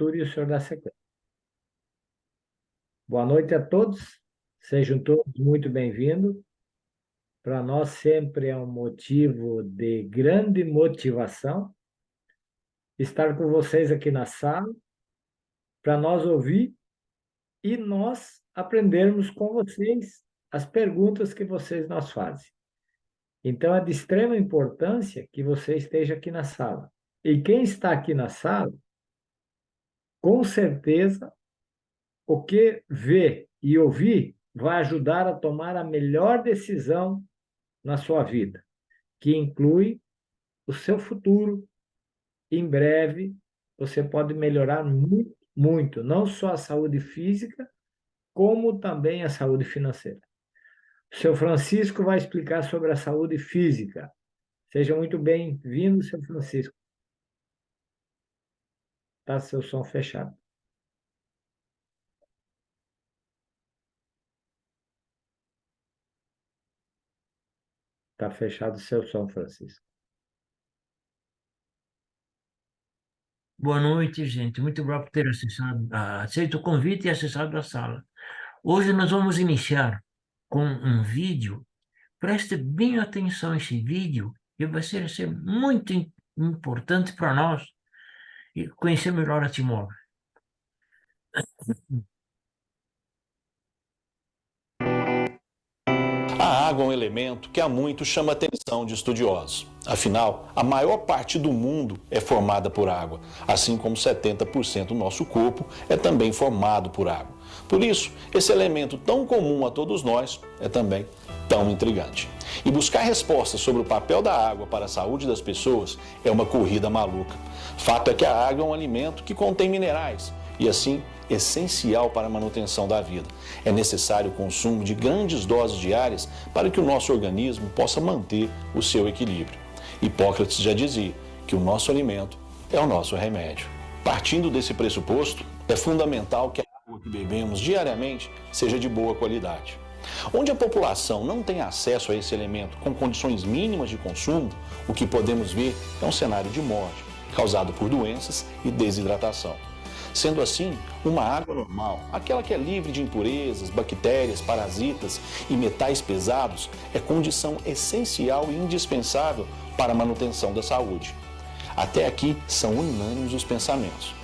E o senhor dá sequência. Boa noite a todos, sejam todos muito bem-vindos. Para nós sempre é um motivo de grande motivação estar com vocês aqui na sala, para nós ouvir e nós aprendermos com vocês as perguntas que vocês nos fazem. Então, é de extrema importância que você esteja aqui na sala. E quem está aqui na sala, com certeza, o que vê e ouvir vai ajudar a tomar a melhor decisão na sua vida, que inclui o seu futuro. Em breve, você pode melhorar muito, muito, não só a saúde física, como também a saúde financeira. O seu Francisco vai explicar sobre a saúde física. Seja muito bem-vindo, seu Francisco. Está seu som fechado. Está fechado o seu som, Francisco. Boa noite, gente. Muito obrigado por ter aceito o convite e acessado a sala. Hoje nós vamos iniciar com um vídeo. Preste bem atenção a esse vídeo, que vai ser muito importante para nós e conhecer melhor a Timor. A água é um elemento que há muito chama a atenção de estudiosos. Afinal, a maior parte do mundo é formada por água, assim como 70% do nosso corpo é também formado por água. Por isso, esse elemento tão comum a todos nós é também tão intrigante. E buscar respostas sobre o papel da água para a saúde das pessoas é uma corrida maluca. Fato é que a água é um alimento que contém minerais e, assim, essencial para a manutenção da vida. É necessário o consumo de grandes doses diárias para que o nosso organismo possa manter o seu equilíbrio. Hipócrates já dizia que o nosso alimento é o nosso remédio. Partindo desse pressuposto, é fundamental que a água que bebemos diariamente seja de boa qualidade. Onde a população não tem acesso a esse elemento com condições mínimas de consumo, o que podemos ver é um cenário de morte, causado por doenças e desidratação. Sendo assim, uma água normal, aquela que é livre de impurezas, bactérias, parasitas e metais pesados, é condição essencial e indispensável para a manutenção da saúde. Até aqui são unânimes os pensamentos.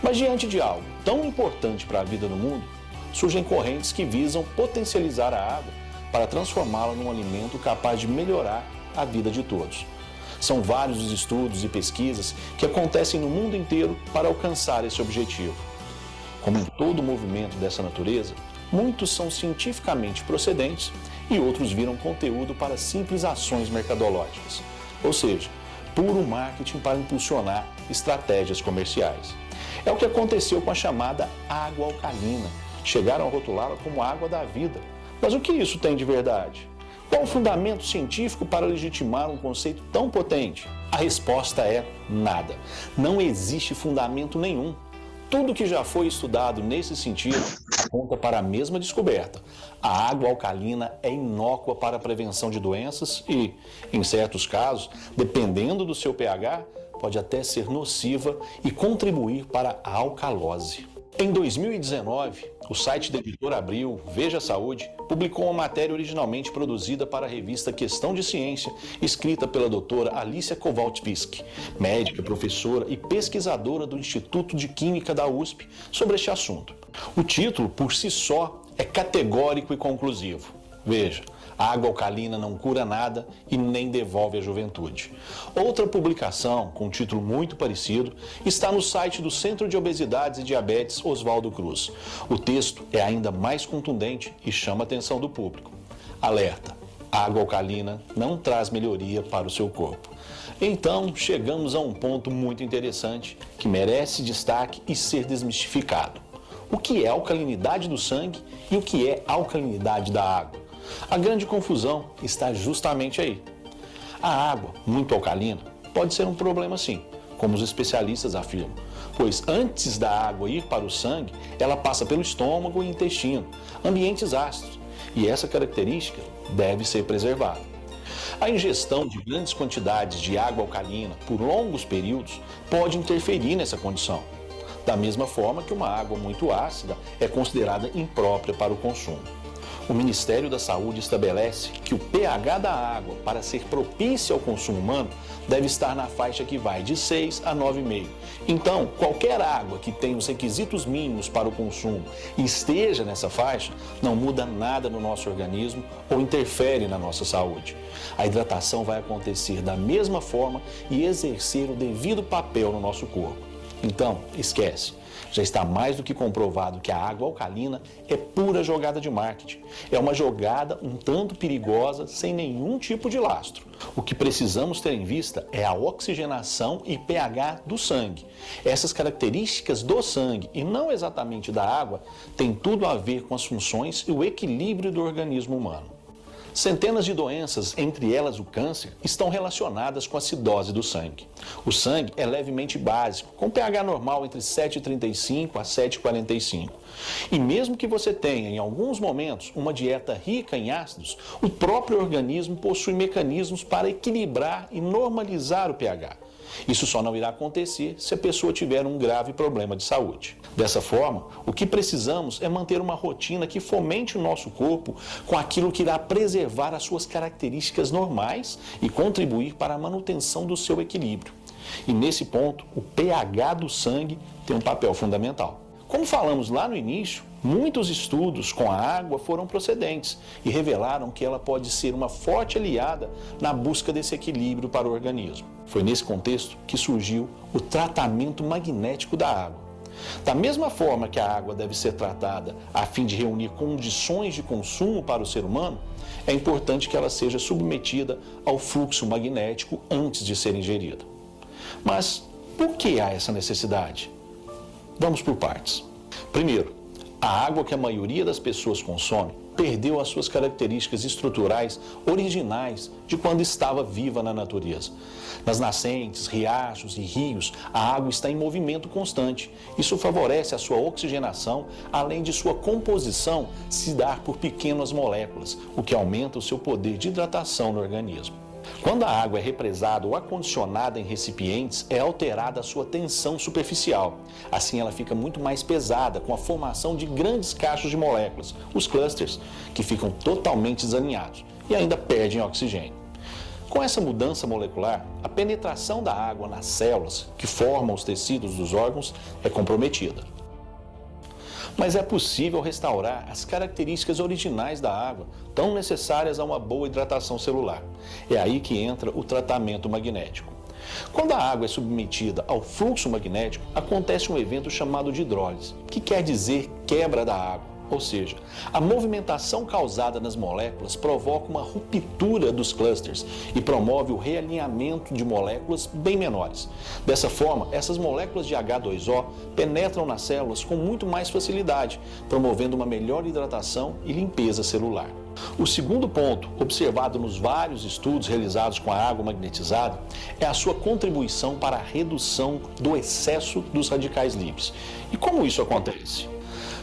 Mas diante de algo tão importante para a vida do mundo, surgem correntes que visam potencializar a água para transformá-la num alimento capaz de melhorar a vida de todos. São vários os estudos e pesquisas que acontecem no mundo inteiro para alcançar esse objetivo. Como em todo movimento dessa natureza, muitos são cientificamente procedentes e outros viram conteúdo para simples ações mercadológicas, ou seja, puro marketing para impulsionar estratégias comerciais. É o que aconteceu com a chamada água alcalina. Chegaram a rotulá-la como água da vida. Mas o que isso tem de verdade? Qual o fundamento científico para legitimar um conceito tão potente? A resposta é nada. Não existe fundamento nenhum. Tudo que já foi estudado nesse sentido aponta para a mesma descoberta. A água alcalina é inócua para a prevenção de doenças e, em certos casos, dependendo do seu pH, pode até ser nociva e contribuir para a alcalose. Em 2019, o site da editora Abril, Veja Saúde, publicou uma matéria originalmente produzida para a revista Questão de Ciência, escrita pela doutora Alicia Kowalczyk, médica, professora e pesquisadora do Instituto de Química da USP, sobre este assunto. O título, por si só, é categórico e conclusivo. Veja, a água alcalina não cura nada e nem devolve a juventude. Outra publicação, com um título muito parecido, está no site do Centro de Obesidades e Diabetes Oswaldo Cruz. O texto é ainda mais contundente e chama a atenção do público. Alerta: a água alcalina não traz melhoria para o seu corpo. Então, chegamos a um ponto muito interessante que merece destaque e ser desmistificado. O que é alcalinidade do sangue e o que é alcalinidade da água? A grande confusão está justamente aí. A água muito alcalina pode ser um problema sim, como os especialistas afirmam, pois antes da água ir para o sangue, ela passa pelo estômago e intestino, ambientes ácidos, e essa característica deve ser preservada. A ingestão de grandes quantidades de água alcalina por longos períodos pode interferir nessa condição. da mesma forma que uma água muito ácida é considerada imprópria para o consumo. O Ministério da Saúde estabelece que o pH da água, para ser propícia ao consumo humano, deve estar na faixa que vai de 6 a 9,5. Então, qualquer água que tenha os requisitos mínimos para o consumo e esteja nessa faixa, não muda nada no nosso organismo ou interfere na nossa saúde. A hidratação vai acontecer da mesma forma e exercer o devido papel no nosso corpo. Então, esquece. Já está mais do que comprovado que a água alcalina é pura jogada de marketing. É uma jogada um tanto perigosa, sem nenhum tipo de lastro. O que precisamos ter em vista é a oxigenação e pH do sangue. Essas características do sangue, e não exatamente da água, têm tudo a ver com as funções e o equilíbrio do organismo humano. Centenas de doenças, entre elas o câncer, estão relacionadas com a acidose do sangue. O sangue é levemente básico, com pH normal entre 7,35 a 7,45. E mesmo que você tenha, em alguns momentos, uma dieta rica em ácidos, o próprio organismo possui mecanismos para equilibrar e normalizar o pH. Isso só não irá acontecer se a pessoa tiver um grave problema de saúde. Dessa forma, o que precisamos é manter uma rotina que fomente o nosso corpo com aquilo que irá preservar as suas características normais e contribuir para a manutenção do seu equilíbrio. E nesse ponto, o pH do sangue tem um papel fundamental. Como falamos lá no início, muitos estudos com a água foram procedentes e revelaram que ela pode ser uma forte aliada na busca desse equilíbrio para o organismo. Foi nesse contexto que surgiu o tratamento magnético da água. Da mesma forma que a água deve ser tratada a fim de reunir condições de consumo para o ser humano, é importante que ela seja submetida ao fluxo magnético antes de ser ingerida. Mas por que há essa necessidade? Vamos por partes. Primeiro, a água que a maioria das pessoas consome perdeu as suas características estruturais originais de quando estava viva na natureza. Nas nascentes, riachos e rios, a água está em movimento constante. Isso favorece a sua oxigenação, além de sua composição se dar por pequenas moléculas, o que aumenta o seu poder de hidratação no organismo. Quando a água é represada ou acondicionada em recipientes, é alterada a sua tensão superficial. Assim ela fica muito mais pesada, com a formação de grandes cachos de moléculas, os clusters, que ficam totalmente desalinhados e ainda perdem oxigênio. Com essa mudança molecular, a penetração da água nas células, que formam os tecidos dos órgãos, é comprometida. Mas é possível restaurar as características originais da água, tão necessárias a uma boa hidratação celular. É aí que entra o tratamento magnético. Quando a água é submetida ao fluxo magnético, acontece um evento chamado de hidrólise, que quer dizer quebra da água. Ou seja, a movimentação causada nas moléculas provoca uma ruptura dos clusters e promove o realinhamento de moléculas bem menores. Dessa forma, essas moléculas de H2O penetram nas células com muito mais facilidade, promovendo uma melhor hidratação e limpeza celular. O segundo ponto, observado nos vários estudos realizados com a água magnetizada, é a sua contribuição para a redução do excesso dos radicais livres. E como isso acontece?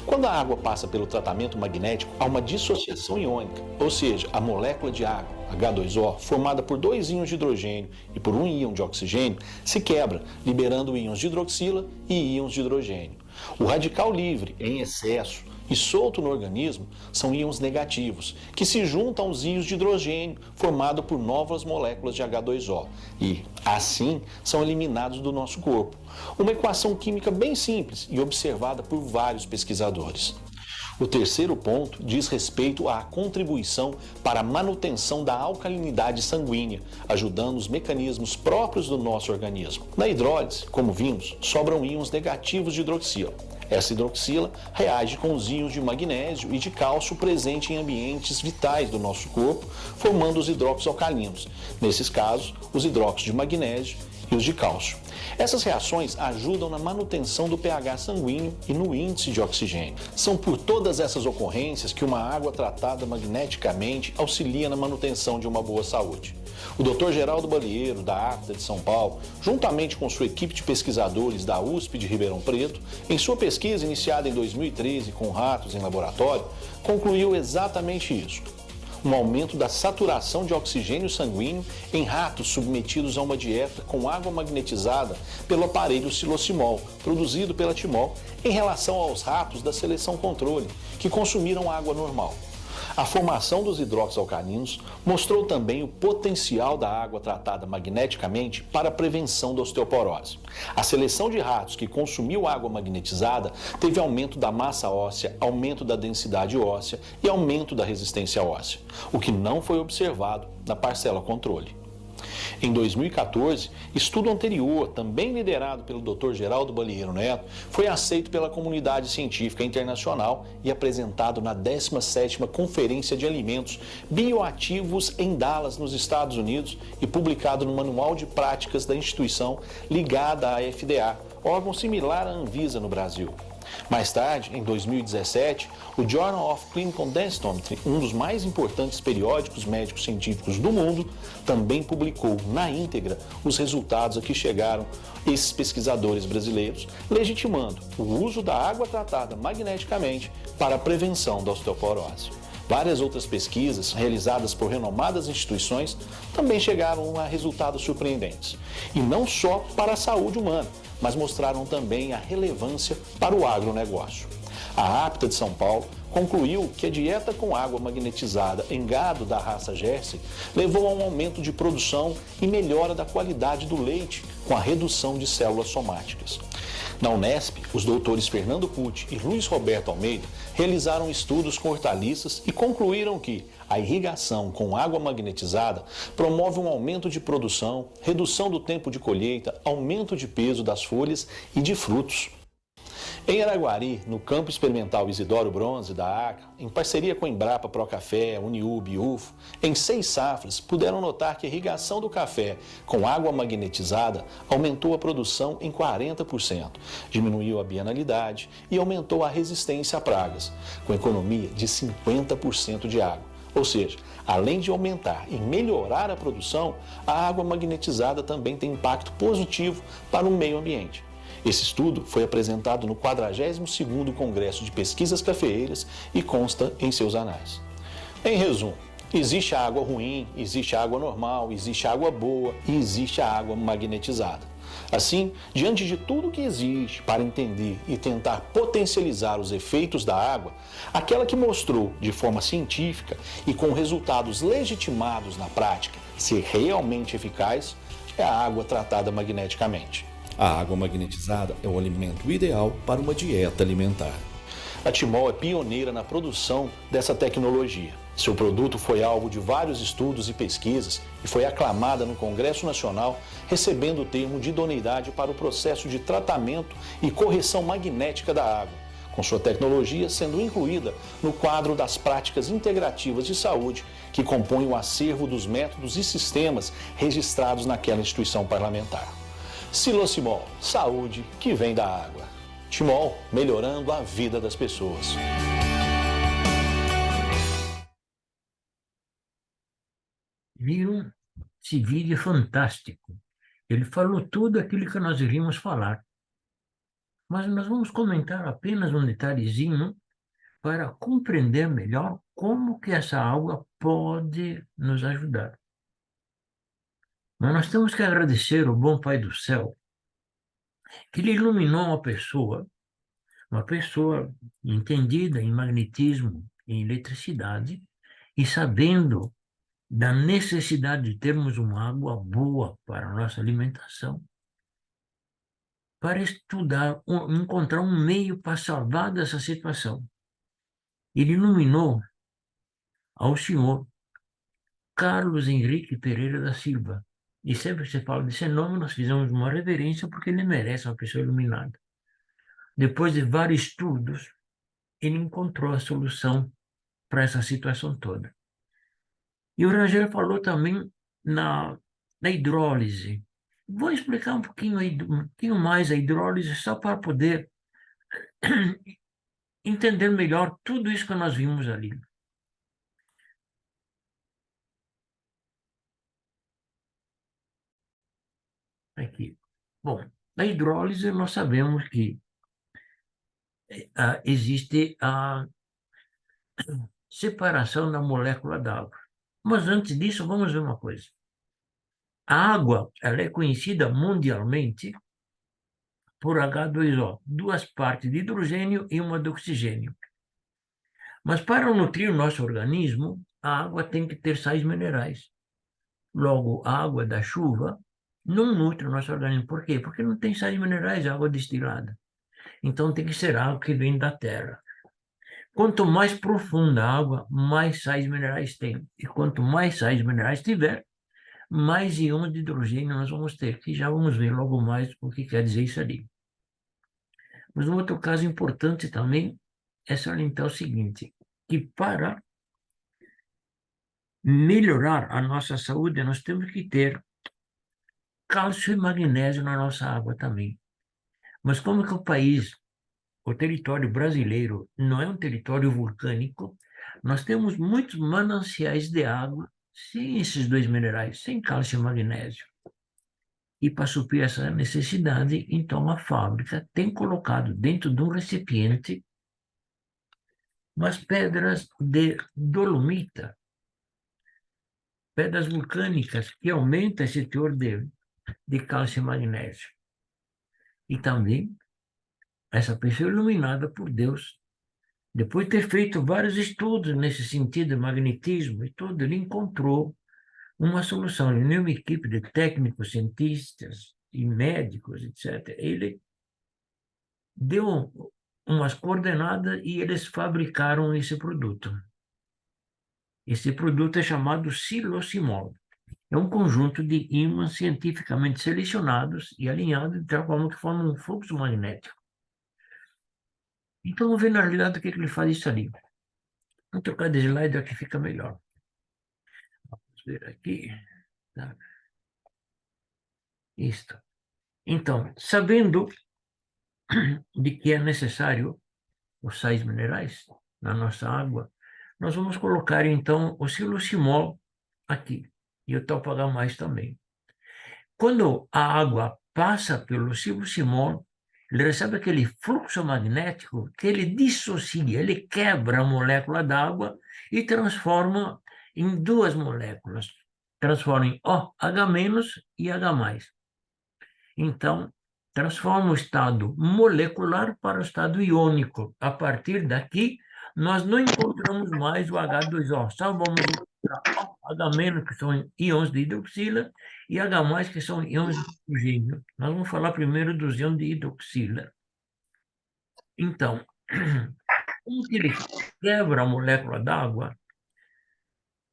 Quando a água passa pelo tratamento magnético, há uma dissociação iônica, ou seja, a molécula de água, H2O, formada por 2 íons de hidrogênio e por 1 íon de oxigênio, se quebra, liberando íons de hidroxila e íons de hidrogênio. O radical livre, em excesso e solto no organismo, são íons negativos, que se juntam aos íons de hidrogênio, formado por novas moléculas de H2O, e, assim, são eliminados do nosso corpo. Uma equação química bem simples e observada por vários pesquisadores. O terceiro ponto diz respeito à contribuição para a manutenção da alcalinidade sanguínea, ajudando os mecanismos próprios do nosso organismo. Na hidrólise, como vimos, sobram íons negativos de hidroxila. Essa hidroxila reage com os íons de magnésio e de cálcio presentes em ambientes vitais do nosso corpo, formando os hidróxidos alcalinos. Nesses casos, os hidróxidos de magnésio e os de cálcio. Essas reações ajudam na manutenção do pH sanguíneo e no índice de oxigênio. São por todas essas ocorrências que uma água tratada magneticamente auxilia na manutenção de uma boa saúde. O Dr. Geraldo Balieiro, da AFDA de São Paulo, juntamente com sua equipe de pesquisadores da USP de Ribeirão Preto, em sua pesquisa iniciada em 2013 com ratos em laboratório, concluiu exatamente isso. um aumento da saturação de oxigênio sanguíneo em ratos submetidos a uma dieta com água magnetizada pelo aparelho Silocimol, produzido pela Timol, em relação aos ratos da seleção controle, que consumiram água normal. A formação dos hidroxialcalinos mostrou também o potencial da água tratada magneticamente para a prevenção da osteoporose. A seleção de ratos que consumiu água magnetizada teve aumento da massa óssea, aumento da densidade óssea e aumento da resistência óssea, o que não foi observado na parcela controle. Em 2014, estudo anterior, também liderado pelo Dr. Geraldo Balieiro Neto, foi aceito pela comunidade científica internacional e apresentado na 17ª Conferência de Alimentos Bioativos em Dallas, nos Estados Unidos, e publicado no Manual de Práticas da instituição ligada à FDA, órgão similar à Anvisa no Brasil. Mais tarde, em 2017, o Journal of Clinical Densitometry, um dos mais importantes periódicos médicos científicos do mundo, também publicou na íntegra os resultados a que chegaram esses pesquisadores brasileiros, legitimando o uso da água tratada magneticamente para a prevenção da osteoporose. Várias outras pesquisas, realizadas por renomadas instituições, também chegaram a resultados surpreendentes. E não só para a saúde humana, mas mostraram também a relevância para o agronegócio. A APTA de São Paulo concluiu que a dieta com água magnetizada em gado da raça Jersey levou a um aumento de produção e melhora da qualidade do leite, com a redução de células somáticas. Na Unesp, os doutores Fernando Pucci e Luiz Roberto Almeida realizaram estudos com hortaliças e concluíram que a irrigação com água magnetizada promove um aumento de produção, redução do tempo de colheita, aumento de peso das folhas e de frutos. Em Araguari, no Campo Experimental Isidoro Bronze, da ACA, em parceria com a Embrapa Procafé, Uniub e UFO, em 6 safras, puderam notar que a irrigação do café com água magnetizada aumentou a produção em 40%, diminuiu a bienalidade e aumentou a resistência a pragas, com economia de 50% de água. Ou seja, além de aumentar e melhorar a produção, a água magnetizada também tem impacto positivo para o meio ambiente. Esse estudo foi apresentado no 42º Congresso de Pesquisas Cafeeiras e consta em seus anais. Em resumo, existe a água ruim, existe a água normal, existe a água boa e existe a água magnetizada. Assim, diante de tudo que existe para entender e tentar potencializar os efeitos da água, aquela que mostrou de forma científica e com resultados legitimados na prática ser realmente eficaz é a água tratada magneticamente. A água magnetizada é o alimento ideal para uma dieta alimentar. A Timol é pioneira na produção dessa tecnologia. Seu produto foi alvo de vários estudos e pesquisas e foi aclamada no Congresso Nacional, recebendo o termo de idoneidade para o processo de tratamento e correção magnética da água, com sua tecnologia sendo incluída no quadro das práticas integrativas de saúde que compõem o acervo dos métodos e sistemas registrados naquela instituição parlamentar. Silocimol, saúde que vem da água. Timol, melhorando a vida das pessoas. Viram? Esse vídeo é fantástico. Ele falou tudo aquilo que nós iríamos falar. Mas nós vamos comentar apenas um detalhezinho para compreender melhor como que essa água pode nos ajudar. Mas nós temos que agradecer o bom Pai do Céu, que ele iluminou uma pessoa entendida em magnetismo e em eletricidade, e sabendo da necessidade de termos uma água boa para a nossa alimentação, para estudar, encontrar um meio para salvar dessa situação. Ele iluminou ao senhor Carlos Henrique Pereira da Silva. E sempre que você fala desse nome, nós fizemos uma reverência porque ele merece uma pessoa iluminada. Depois de vários estudos, ele encontrou a solução para essa situação toda. E o Rangel falou também na hidrólise. Vou explicar um pouquinho mais a hidrólise, só para poder entender melhor tudo isso que nós vimos ali. Aqui. Bom, na hidrólise nós sabemos que existe separação da molécula d'água. Mas antes disso, vamos ver uma coisa. A água, ela é conhecida mundialmente por H2O, 2 partes de hidrogênio e 1 de oxigênio. Mas para nutrir o nosso organismo, a água tem que ter sais minerais. Logo, a água da chuva não nutre o nosso organismo. Por quê? Porque não tem sais minerais, água destilada. Então tem que ser água que vem da terra. Quanto mais profunda a água, mais sais minerais tem. E quanto mais sais minerais tiver, mais íons de hidrogênio nós vamos ter, que já vamos ver logo mais o que quer dizer isso ali. Mas um outro caso importante também é salientar o seguinte, que para melhorar a nossa saúde, nós temos que ter cálcio e magnésio na nossa água também. Mas como que o território brasileiro não é um território vulcânico, nós temos muitos mananciais de água sem esses 2 minerais, sem cálcio e magnésio. E para suprir essa necessidade, então a fábrica tem colocado dentro de um recipiente umas pedras de dolomita, pedras vulcânicas que aumentam esse teor de cálcio e magnésio. E também essa pessoa iluminada por Deus, depois de ter feito vários estudos nesse sentido de magnetismo e tudo, ele encontrou uma solução. Ele é uma equipe de técnicos, cientistas e médicos, etc. Ele deu umas coordenadas e eles fabricaram esse produto. Esse produto é chamado silocimol. É um conjunto de ímãs cientificamente selecionados e alinhados de tal forma que formam um fluxo magnético. Então, vamos ver na realidade o que ele faz isso ali. Vou trocar de slide aqui, fica melhor. Vamos ver aqui. Tá. Isto. Então, sabendo de que é necessário os sais minerais na nossa água, nós vamos colocar, então, o silocimol aqui. E o Toph-H+ também. Quando a água passa pelo silocimol, ele recebe aquele fluxo magnético que ele dissocia, ele quebra a molécula d'água e transforma em 2 moléculas. Transforma em OH- e H+. Então, transforma o estado molecular para o estado iônico. A partir daqui, nós não encontramos mais o H2O, só vamos encontrar H-, que são íons de hidroxila, e H+, que são íons de hidrogênio. Nós vamos falar primeiro dos íons de hidroxila. Então, como que ele quebra a molécula d'água,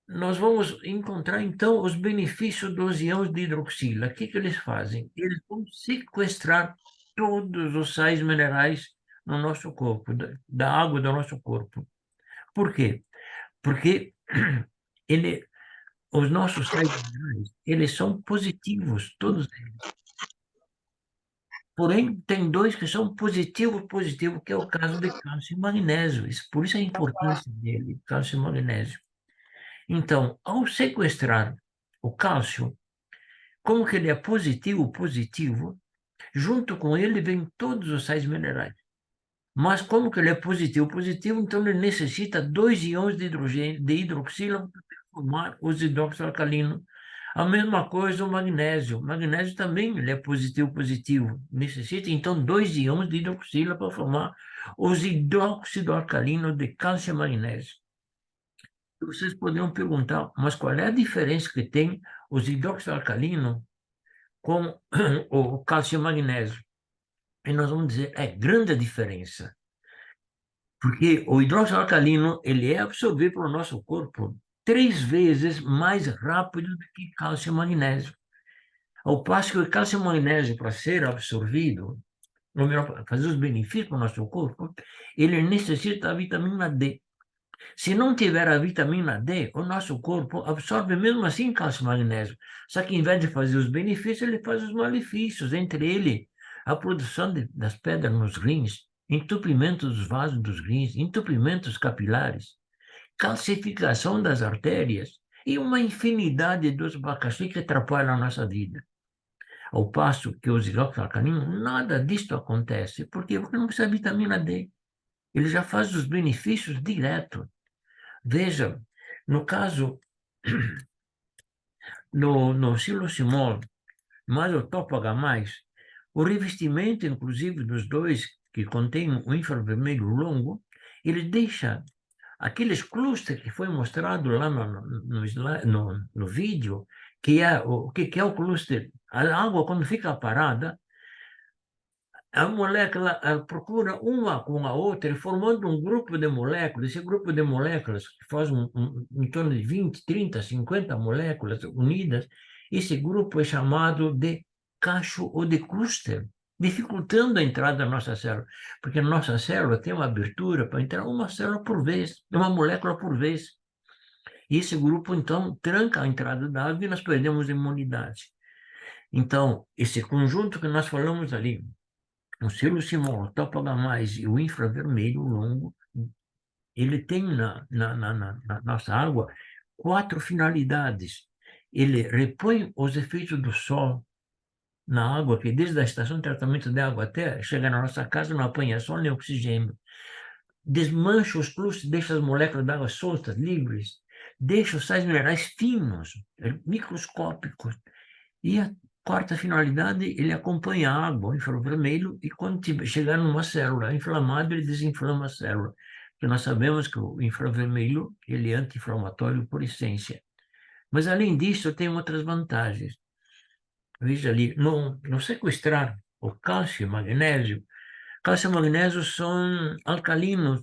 nós vamos encontrar, então, os benefícios dos íons de hidroxila. O que eles fazem? Eles vão sequestrar todos os sais minerais no nosso corpo, da água do nosso corpo. Por quê? Porque os nossos sais minerais, eles são positivos, todos eles. Porém, tem 2 que são positivo, que é o caso de cálcio e magnésio. Por isso a importância dele, cálcio e magnésio. Então, ao sequestrar o cálcio, como que ele é positivo, junto com ele vem todos os sais minerais. Mas como que ele é positivo, então ele necessita 2 íons de hidrogênio, de hidroxila para formar os hidróxido alcalino. A mesma coisa o magnésio. O magnésio também ele é positivo. Necessita, então, 2 íons de hidroxila para formar os hidróxido alcalino de cálcio e magnésio. Vocês poderiam perguntar, mas qual é a diferença que tem os hidróxido alcalino com o cálcio e magnésio? E nós vamos dizer, é grande a diferença. Porque o hidróxido alcalino, ele é absorvido pelo nosso corpo 3 vezes mais rápido do que cálcio e magnésio. Ao passo que o cálcio e magnésio, para ser absorvido, ou melhor, para fazer os benefícios para o nosso corpo, ele necessita da vitamina D. Se não tiver a vitamina D, o nosso corpo absorve mesmo assim cálcio e magnésio. Só que, em vez de fazer os benefícios, ele faz os malefícios. Entre ele, a produção das pedras nos rins, entupimento dos vasos dos rins, entupimentos capilares, calcificação das artérias e uma infinidade de outros abacaxi que atrapalham a nossa vida. Ao passo que os hidróxidos alcalinos, nada disto acontece. Por quê? Porque não precisa de vitamina D. Ele já faz os benefícios direto. Veja, no caso, no silosimol, mais o topo-H+, o revestimento, inclusive, dos dois, que contém o infravermelho longo, ele deixa aqueles clusters que foi mostrado lá no vídeo, que é o que é o cluster. A água, quando fica parada, a molécula procura uma com a outra, formando um grupo de moléculas. Esse grupo de moléculas, que faz em torno de 20, 30, 50 moléculas unidas, esse grupo é chamado de cacho ou de cluster, dificultando a entrada da nossa célula, porque a nossa célula tem uma abertura para entrar uma célula por vez, uma molécula por vez. E esse grupo, então, tranca a entrada da água e nós perdemos imunidade. Então, esse conjunto que nós falamos ali, o silosimol, o topo-H+, e o infravermelho longo, ele tem na nossa água 4 finalidades. Ele repõe os efeitos do sol na água, que desde a estação de tratamento de água até chegar na nossa casa não apanha sol nem oxigênio. Desmancha os clusters, deixa as moléculas d'água soltas, livres, deixa os sais minerais finos, microscópicos. E a quarta finalidade, ele acompanha a água, o infravermelho, e quando chegar numa célula inflamada, ele desinflama a célula. Porque nós sabemos que o infravermelho, ele é anti-inflamatório por essência. Mas, além disso, tem outras vantagens. Veja ali, no sequestrar o cálcio e magnésio, cálcio e magnésio são alcalinos.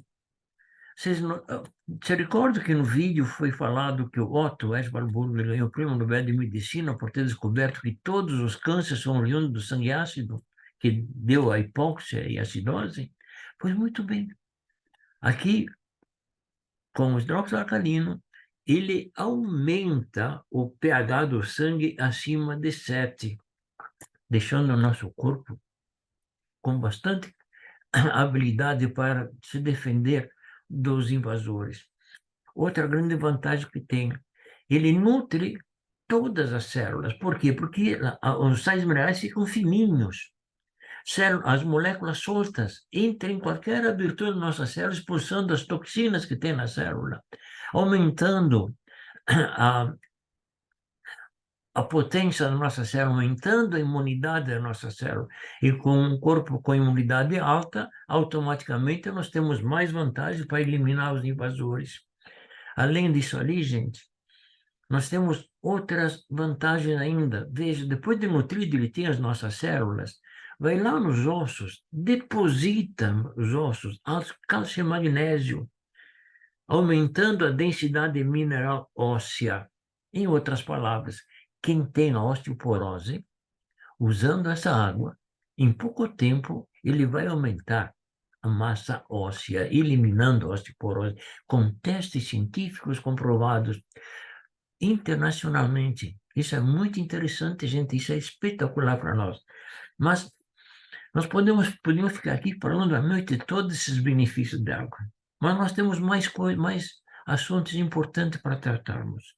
Você recorda que no vídeo foi falado que o Otto Eschenburg ganhou o prêmio Nobel de Medicina por ter descoberto que todos os cânceres são oriundos do sangue ácido, que deu a hipóxia e a acidose? Pois muito bem. Aqui, com o hidróxido alcalino, ele aumenta o pH do sangue acima de 7, deixando o nosso corpo com bastante habilidade para se defender dos invasores. Outra grande vantagem que tem, ele nutre todas as células. Por quê? Porque os sais minerais ficam fininhos. As moléculas soltas entram em qualquer abertura da nossa célula, expulsando as toxinas que tem na célula, aumentando a potência da nossa célula, aumentando a imunidade da nossa célula. E com um corpo com imunidade alta, automaticamente nós temos mais vantagens para eliminar os invasores. Além disso ali, gente, nós temos outras vantagens ainda. Veja, depois de nutrido, ele tem as nossas células, vai lá nos ossos, deposita os ossos cálcio e magnésio, aumentando a densidade mineral óssea. Em outras palavras, quem tem a osteoporose, usando essa água, em pouco tempo ele vai aumentar a massa óssea, eliminando a osteoporose, com testes científicos comprovados internacionalmente. Isso é muito interessante, gente, isso é espetacular para nós. Mas nós podemos ficar aqui falando a noite toda desses benefícios da água, mas nós temos mais assuntos importantes para tratarmos.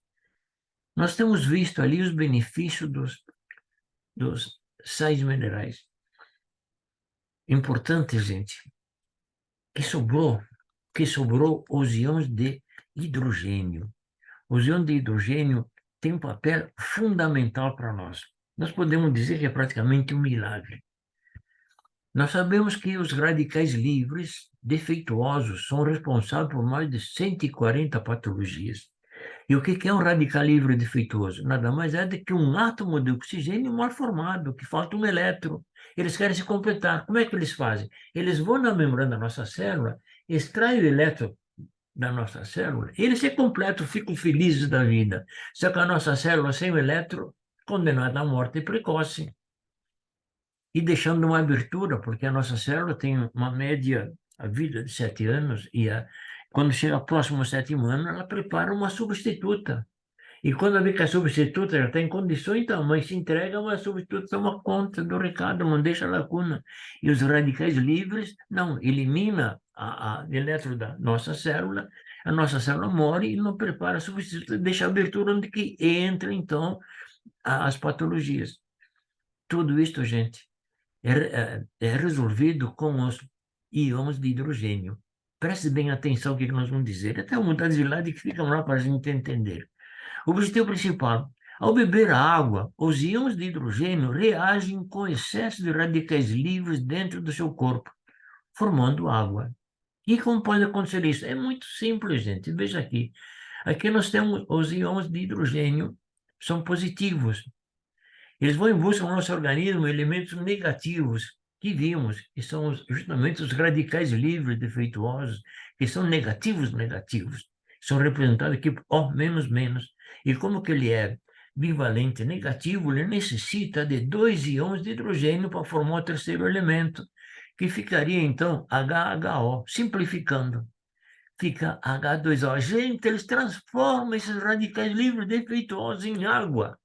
Nós temos visto ali os benefícios dos sais minerais. Importante, gente, que sobrou os íons de hidrogênio. Os íons de hidrogênio têm um papel fundamental para nós. Nós podemos dizer que é praticamente um milagre. Nós sabemos que os radicais livres defeituosos são responsáveis por mais de 140 patologias. E o que é um radical livre defeituoso? Nada mais é do que um átomo de oxigênio mal formado, que falta um elétron. Eles querem se completar. Como é que eles fazem? Eles vão na membrana da nossa célula, extraem o elétron da nossa célula, eles se completam, ficam felizes da vida. Só que a nossa célula sem o elétron, condenada à morte precoce. E deixando uma abertura, porque a nossa célula tem uma média, a vida de 7 anos, e quando chega próximo ao 7º ano, ela prepara uma substituta. E quando vê que a substituta já está em condições, então a mãe se entrega, mas a substituta toma conta do recado, não deixa lacuna. E os radicais livres, não, elimina a elétron da nossa célula, a nossa célula morre e não prepara a substituta, deixa a abertura onde que entra, então, as patologias. Tudo isso, gente, é resolvido com os íons de hidrogênio. preste bem atenção no que nós vamos dizer. Até uma mudar de lado que fica lá para a gente entender. O objetivo principal: ao beber a água, os íons de hidrogênio reagem com excesso de radicais livres dentro do seu corpo, formando água. E como pode acontecer isso? É muito simples, gente. Veja aqui. Aqui nós temos os íons de hidrogênio, são positivos. Eles vão em busca do nosso organismo elementos negativos que vimos, que são justamente os radicais livres defeituosos, que são negativos. São representados aqui por O menos menos. E como que ele é bivalente negativo, ele necessita de 2 íons de hidrogênio para formar o terceiro elemento, que ficaria, então, HHO, simplificando. Fica H2O. Gente, eles transformam esses radicais livres defeituosos em água.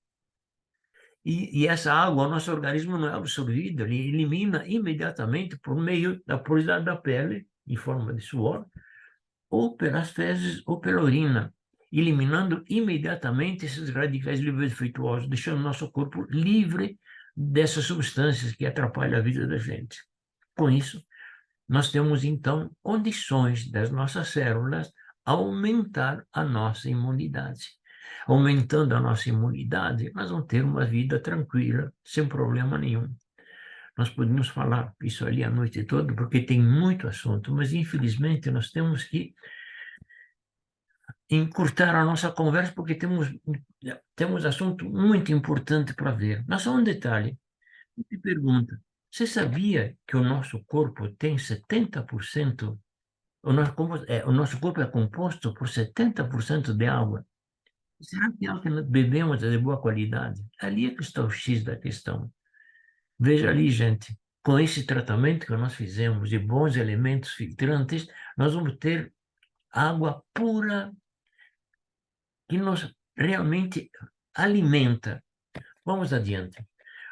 E essa água, o nosso organismo não é absorvido, ele elimina imediatamente por meio da porosidade da pele, em forma de suor, ou pelas fezes ou pela urina, eliminando imediatamente esses radicais livres defeituosos, deixando o nosso corpo livre dessas substâncias que atrapalham a vida da gente. Com isso, nós temos, então, condições das nossas células aumentar a nossa imunidade. Aumentando a nossa imunidade, nós vamos ter uma vida tranquila, sem problema nenhum. Nós podemos falar isso ali a noite toda, porque tem muito assunto, mas, infelizmente, nós temos que encurtar a nossa conversa, porque temos assunto muito importante para ver. Mas só um detalhe. Eu te pergunto, você sabia que o nosso corpo tem 70%, o nosso corpo é composto por 70% de água? Será que a água que nós bebemos é de boa qualidade? Ali é que está o X da questão. Veja ali, gente, com esse tratamento que nós fizemos de bons elementos filtrantes, nós vamos ter água pura que nos realmente alimenta. Vamos adiante.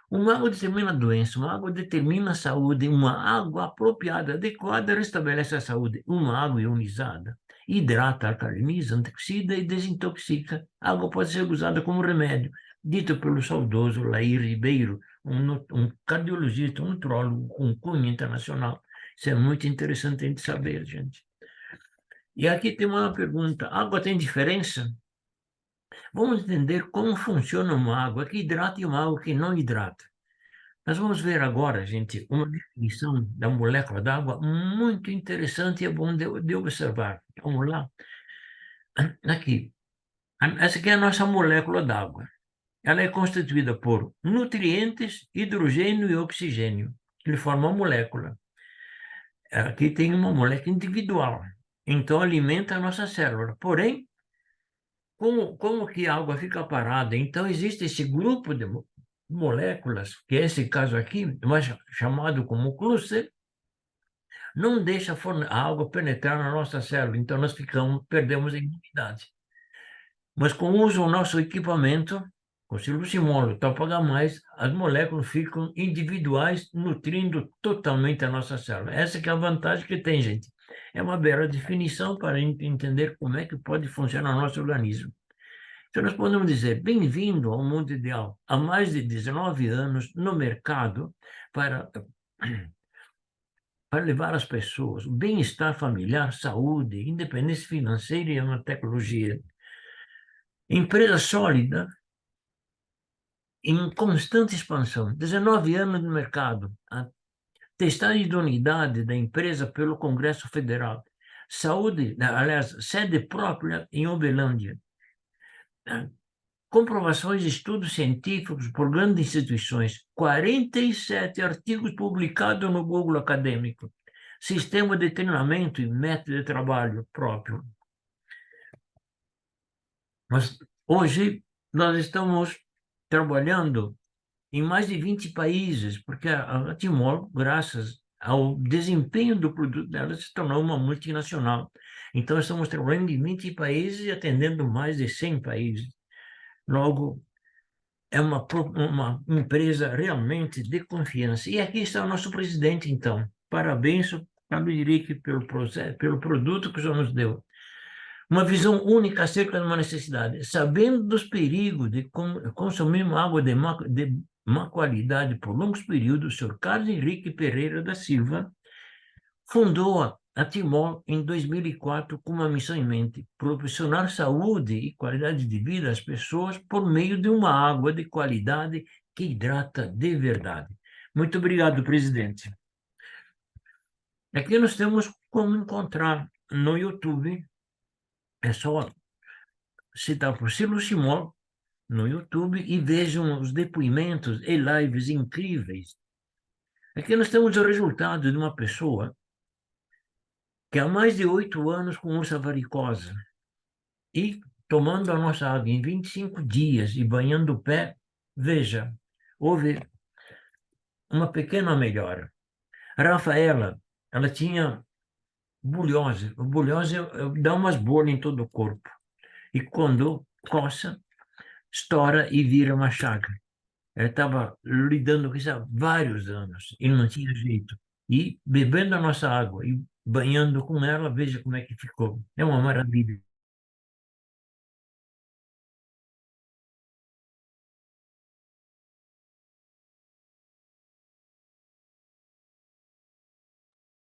Uma água determina a doença, uma água determina a saúde, uma água apropriada, adequada, restabelece a saúde. Uma água ionizada hidrata, alcaliniza, antioxida e desintoxica. A água pode ser usada como remédio, dito pelo saudoso Lair Ribeiro, um cardiologista, um nutrólogo com cunho internacional. Isso é muito interessante a gente saber, gente. E aqui tem uma pergunta: água tem diferença? Vamos entender como funciona uma água que hidrata e uma água que não hidrata. Nós vamos ver agora, gente, uma definição da molécula d'água muito interessante e é bom de observar. Vamos lá. Aqui. Essa aqui é a nossa molécula d'água. Ela é constituída por nutrientes, hidrogênio e oxigênio, que formam uma molécula. Aqui tem uma molécula individual, então alimenta a nossa célula. Porém, como que a água fica parada? Então, existe esse grupo de moléculas, que é esse caso aqui, mas chamado como clúster, não deixa a água penetrar na nossa célula, então nós perdemos a imunidade. Mas com o uso do nosso equipamento, com silocimol, Toph-H+, as moléculas ficam individuais, nutrindo totalmente a nossa célula. Essa que é a vantagem que tem, gente. É uma bela definição para entender como é que pode funcionar o nosso organismo. Então, nós podemos dizer, bem-vindo ao mundo ideal. Há mais de 19 anos no mercado para levar as pessoas o bem-estar familiar, saúde, independência financeira e uma tecnologia. Empresa sólida, em constante expansão. 19 anos no mercado. A testagem de idoneidade da empresa pelo Congresso Federal. Saúde, aliás, sede própria em Uberlândia. Comprovações de estudos científicos por grandes instituições. 47 artigos publicados no Google Acadêmico. Sistema de treinamento e método de trabalho próprio. Mas hoje nós estamos trabalhando em mais de 20 países, porque a Timor, graças ao desempenho do produto dela, se tornou uma multinacional. Então, estamos trabalhando em 20 países e atendendo mais de 100 países. Logo, é uma empresa realmente de confiança. E aqui está o nosso presidente, então. Parabéns, Carlos Henrique, pelo produto que o senhor nos deu. Uma visão única acerca de uma necessidade. Sabendo dos perigos de consumir uma água de má qualidade por longos períodos, o senhor Carlos Henrique Pereira da Silva fundou a Timor em 2004 com uma missão em mente: proporcionar saúde e qualidade de vida às pessoas por meio de uma água de qualidade que hidrata de verdade. Muito obrigado, presidente. Aqui nós temos como encontrar no YouTube, é só citar por Silas Timor no YouTube e vejam os depoimentos e lives incríveis. Aqui nós temos o resultado de uma pessoa que há mais de 8 anos com ursa varicosa e tomando a nossa água em 25 dias e banhando o pé, veja, houve uma pequena melhora. A Rafaela, ela tinha bulhose. A bulhose dá umas bolhas em todo o corpo. E quando coça, estoura e vira uma chaga. Ela estava lidando com isso há vários anos e não tinha jeito. E bebendo a nossa água e banhando com ela, veja como é que ficou. É uma maravilha.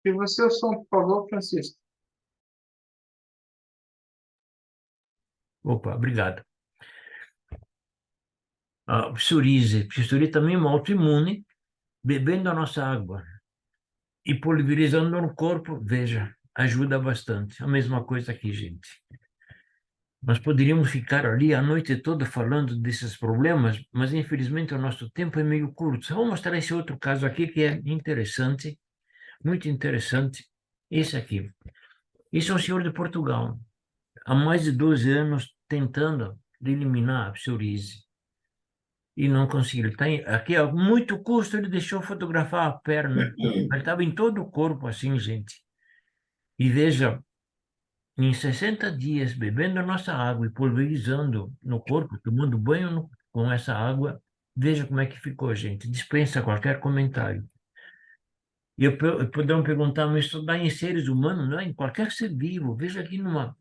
E você, o som, por favor, Francisco. Opa, obrigado. A psoríase também é uma autoimune, bebendo a nossa água e pulverizando no corpo, veja, ajuda bastante. A mesma coisa aqui, gente. Nós poderíamos ficar ali a noite toda falando desses problemas, mas infelizmente o nosso tempo é meio curto. Só vou mostrar esse outro caso aqui que é interessante, muito interessante. Esse aqui. Esse é um senhor de Portugal, há mais de 12 anos tentando eliminar a psoríase. E não conseguiu. Ele tá aqui, a muito custo, ele deixou fotografar a perna. Ele estava em todo o corpo assim, gente. E veja, em 60 dias, bebendo a nossa água e pulverizando no corpo, tomando banho com essa água, veja como é que ficou, gente. Dispensa qualquer comentário. E poderão perguntar, mas isso dá em seres humanos, não é? Em qualquer ser vivo. Veja aqui numa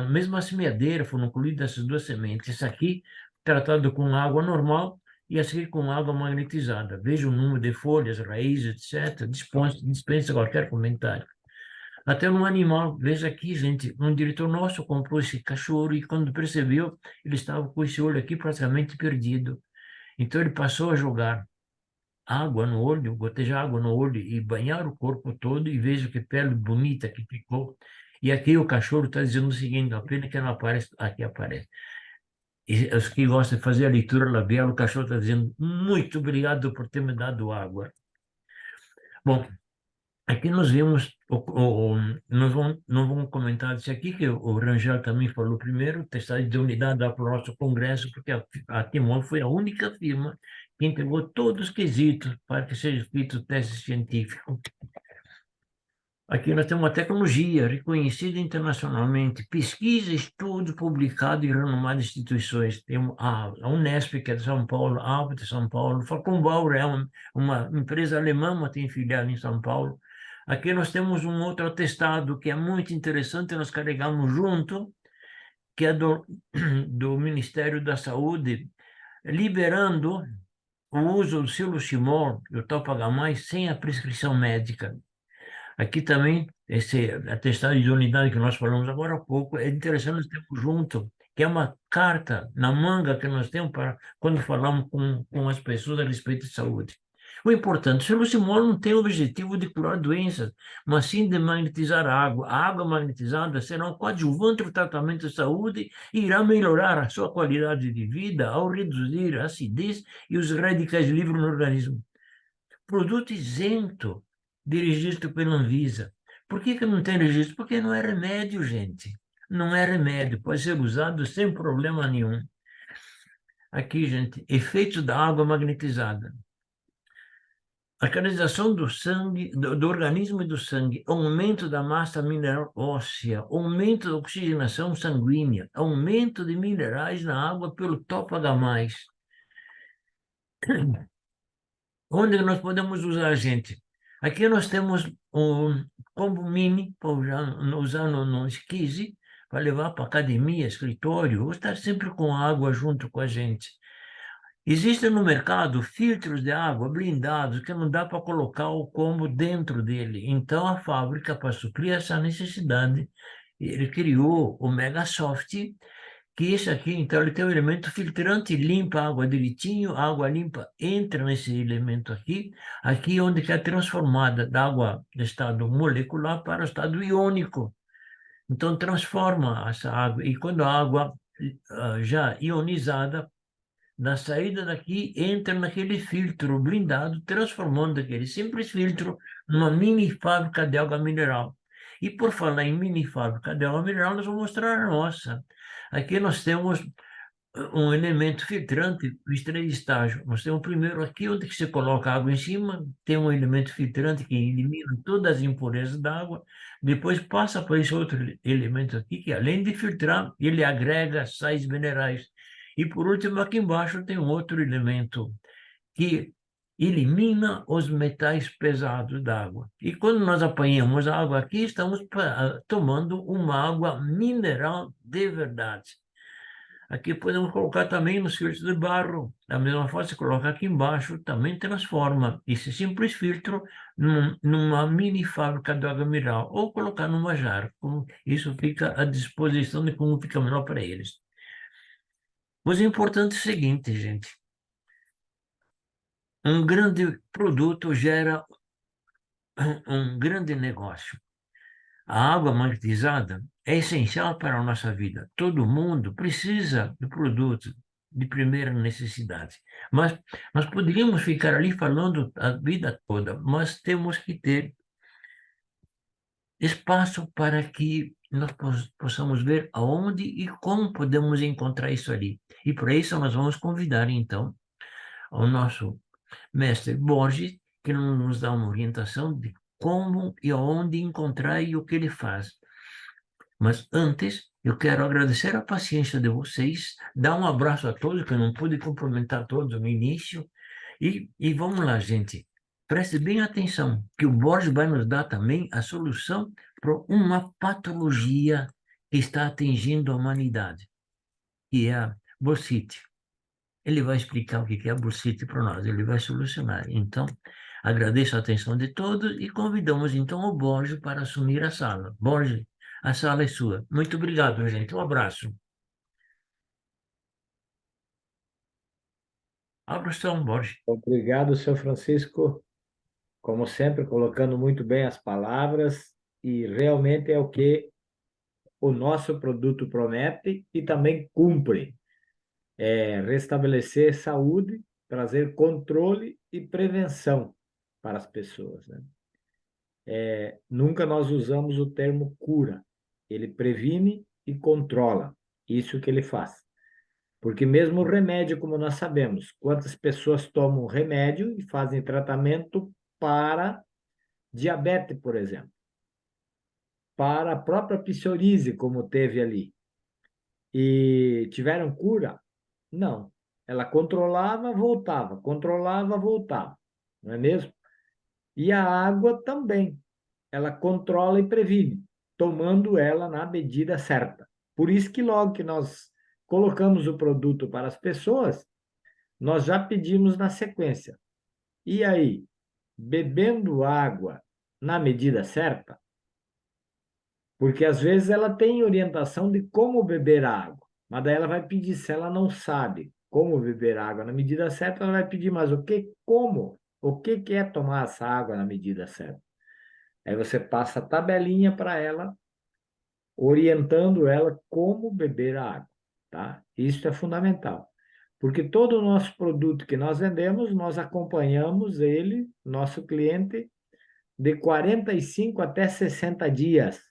mesma semeadeira foram colhidas essas duas sementes. Essa aqui, tratado com água normal, e essa aqui com água magnetizada. Veja o número de folhas, raízes, etc. Dispensa qualquer comentário. Até no animal, veja aqui, gente, um diretor nosso comprou esse cachorro e quando percebeu, ele estava com esse olho aqui praticamente perdido. Então ele passou a jogar água no olho, gotejar água no olho e banhar o corpo todo e veja que pele bonita que ficou. E aqui o cachorro está dizendo o seguinte, a pena que não aparece, aqui aparece. E os que gostam de fazer a leitura labial, o cachorro está dizendo muito obrigado por ter me dado água. Bom, aqui nós vemos, nós vamos comentar isso aqui, que o Rangel também falou primeiro, testagem de unidade lá para o nosso congresso, porque a Timor foi a única firma que entregou todos os quesitos para que seja feito o teste científico. Aqui nós temos uma tecnologia reconhecida internacionalmente, pesquisa e estudo publicado em renomadas instituições. Temos a Unesp, que é de São Paulo, a ABA de São Paulo, Facunbauer é uma empresa alemã, mas tem filial em São Paulo. Aqui nós temos um outro atestado que é muito interessante, nós carregamos junto, que é do Ministério da Saúde, liberando o uso do Siloximol e o Topagam sem a prescrição médica. Aqui também, esse atestado de unidade que nós falamos agora há pouco, é interessante nós termos junto, que é uma carta na manga que nós temos para quando falamos com as pessoas a respeito de saúde. O importante, o Siloximol não tem o objetivo de curar doenças, mas sim de magnetizar a água. A água magnetizada será um coadjuvante do tratamento de saúde e irá melhorar a sua qualidade de vida ao reduzir a acidez e os radicais livres no organismo. Produto isento de registro pela Anvisa. Por que não tem registro? Porque não é remédio, gente. Não é remédio, pode ser usado sem problema nenhum. Aqui, gente, efeitos da água magnetizada. A canalização do sangue, do organismo e do sangue, aumento da massa mineral óssea, aumento da oxigenação sanguínea, aumento de minerais na água pelo Topagam. Onde nós podemos usar, gente? Aqui nós temos um combo mini para usar no esquise, para levar para academia, escritório, ou estar sempre com água junto com a gente. Existem no mercado filtros de água blindados que não dá para colocar o combo dentro dele. Então, a fábrica, para suprir essa necessidade, ele criou o Megasoft, que esse aqui, então, ele tem um elemento filtrante, limpa a água direitinho, a água limpa entra nesse elemento aqui onde que é transformada da água de estado molecular para o estado iônico. Então, transforma essa água. E quando a água já ionizada, na saída daqui, entra naquele filtro blindado, transformando aquele simples filtro numa mini fábrica de água mineral. E por falar em mini fábrica de água mineral, nós vamos mostrar a nossa. Aqui nós temos um elemento filtrante, os 3 estágios. Nós temos o primeiro aqui, onde que você coloca água em cima, tem um elemento filtrante que elimina todas as impurezas da água, depois passa para esse outro elemento aqui, que além de filtrar, ele agrega sais minerais. E por último, aqui embaixo tem um outro elemento que elimina os metais pesados da água. E quando nós apanhamos a água aqui, estamos tomando uma água mineral de verdade. Aqui podemos colocar também nos filtros de barro. Da mesma forma, você coloca aqui embaixo, também transforma esse simples filtro numa mini fábrica de água mineral, ou colocar numa jarra. Isso fica à disposição de como fica melhor para eles. Mas o importante é o seguinte, gente. Um grande produto gera um grande negócio. A água magnetizada é essencial para a nossa vida. Todo mundo precisa de produtos de primeira necessidade. Mas nós poderíamos ficar ali falando a vida toda, mas temos que ter espaço para que nós possamos ver aonde e como podemos encontrar isso ali. E para isso nós vamos convidar, então, o nosso mestre Borges, que nos dá uma orientação de como e aonde encontrar e o que ele faz. Mas antes, eu quero agradecer a paciência de vocês, dar um abraço a todos, que eu não pude cumprimentar todos no início, e vamos lá, gente. Preste bem atenção, que o Borges vai nos dar também a solução para uma patologia que está atingindo a humanidade, que é a bursite. Ele vai explicar o que é a bursite para nós, ele vai solucionar. Então, agradeço a atenção de todos e convidamos então o Borges para assumir a sala. Borges, a sala é sua. Muito obrigado, gente. Um abraço. Abra o som, Borges. Obrigado, seu Francisco. Como sempre, colocando muito bem as palavras, e realmente é o que o nosso produto promete e também cumpre. É restabelecer saúde, trazer controle e prevenção para as pessoas, né? Nunca nós usamos o termo cura. Ele previne e controla. Isso que ele faz. Porque mesmo o remédio, como nós sabemos, quantas pessoas tomam remédio e fazem tratamento para diabetes, por exemplo, para a própria psoríase, como teve ali, e tiveram cura? Não. Ela controlava, voltava, não é mesmo? E a água também, ela controla e previne, tomando ela na medida certa. Por isso que logo que nós colocamos o produto para as pessoas, nós já pedimos na sequência. E aí, bebendo água na medida certa, porque às vezes ela tem orientação de como beber a água, mas daí ela vai pedir, se ela não sabe como beber água na medida certa, ela vai pedir, mas o que, como? O que é tomar essa água na medida certa? Aí você passa a tabelinha para ela, orientando ela como beber a água, tá? Isso é fundamental. Porque todo o nosso produto que nós vendemos, nós acompanhamos ele, nosso cliente, de 45 até 60 dias,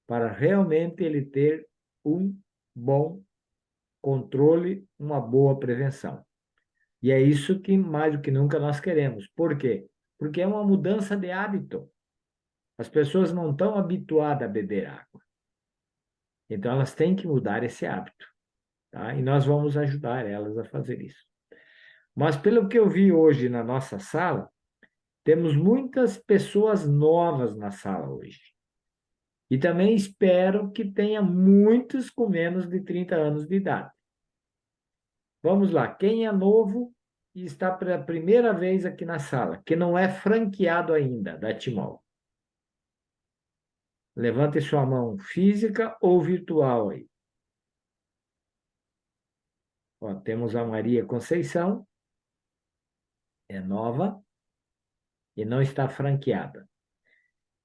para realmente ele ter um bom controle, uma boa prevenção. E é isso que mais do que nunca nós queremos. Por quê? Porque é uma mudança de hábito. As pessoas não estão habituadas a beber água. Então elas têm que mudar esse hábito, tá? E nós vamos ajudar elas a fazer isso. Mas pelo que eu vi hoje na nossa sala, temos muitas pessoas novas na sala hoje. E também espero que tenha muitos com menos de 30 anos de idade. Vamos lá. Quem é novo e está pela primeira vez aqui na sala, que não é franqueado ainda da Timol? Levante sua mão física ou virtual aí. Ó, temos a Maria Conceição, é nova e não está franqueada.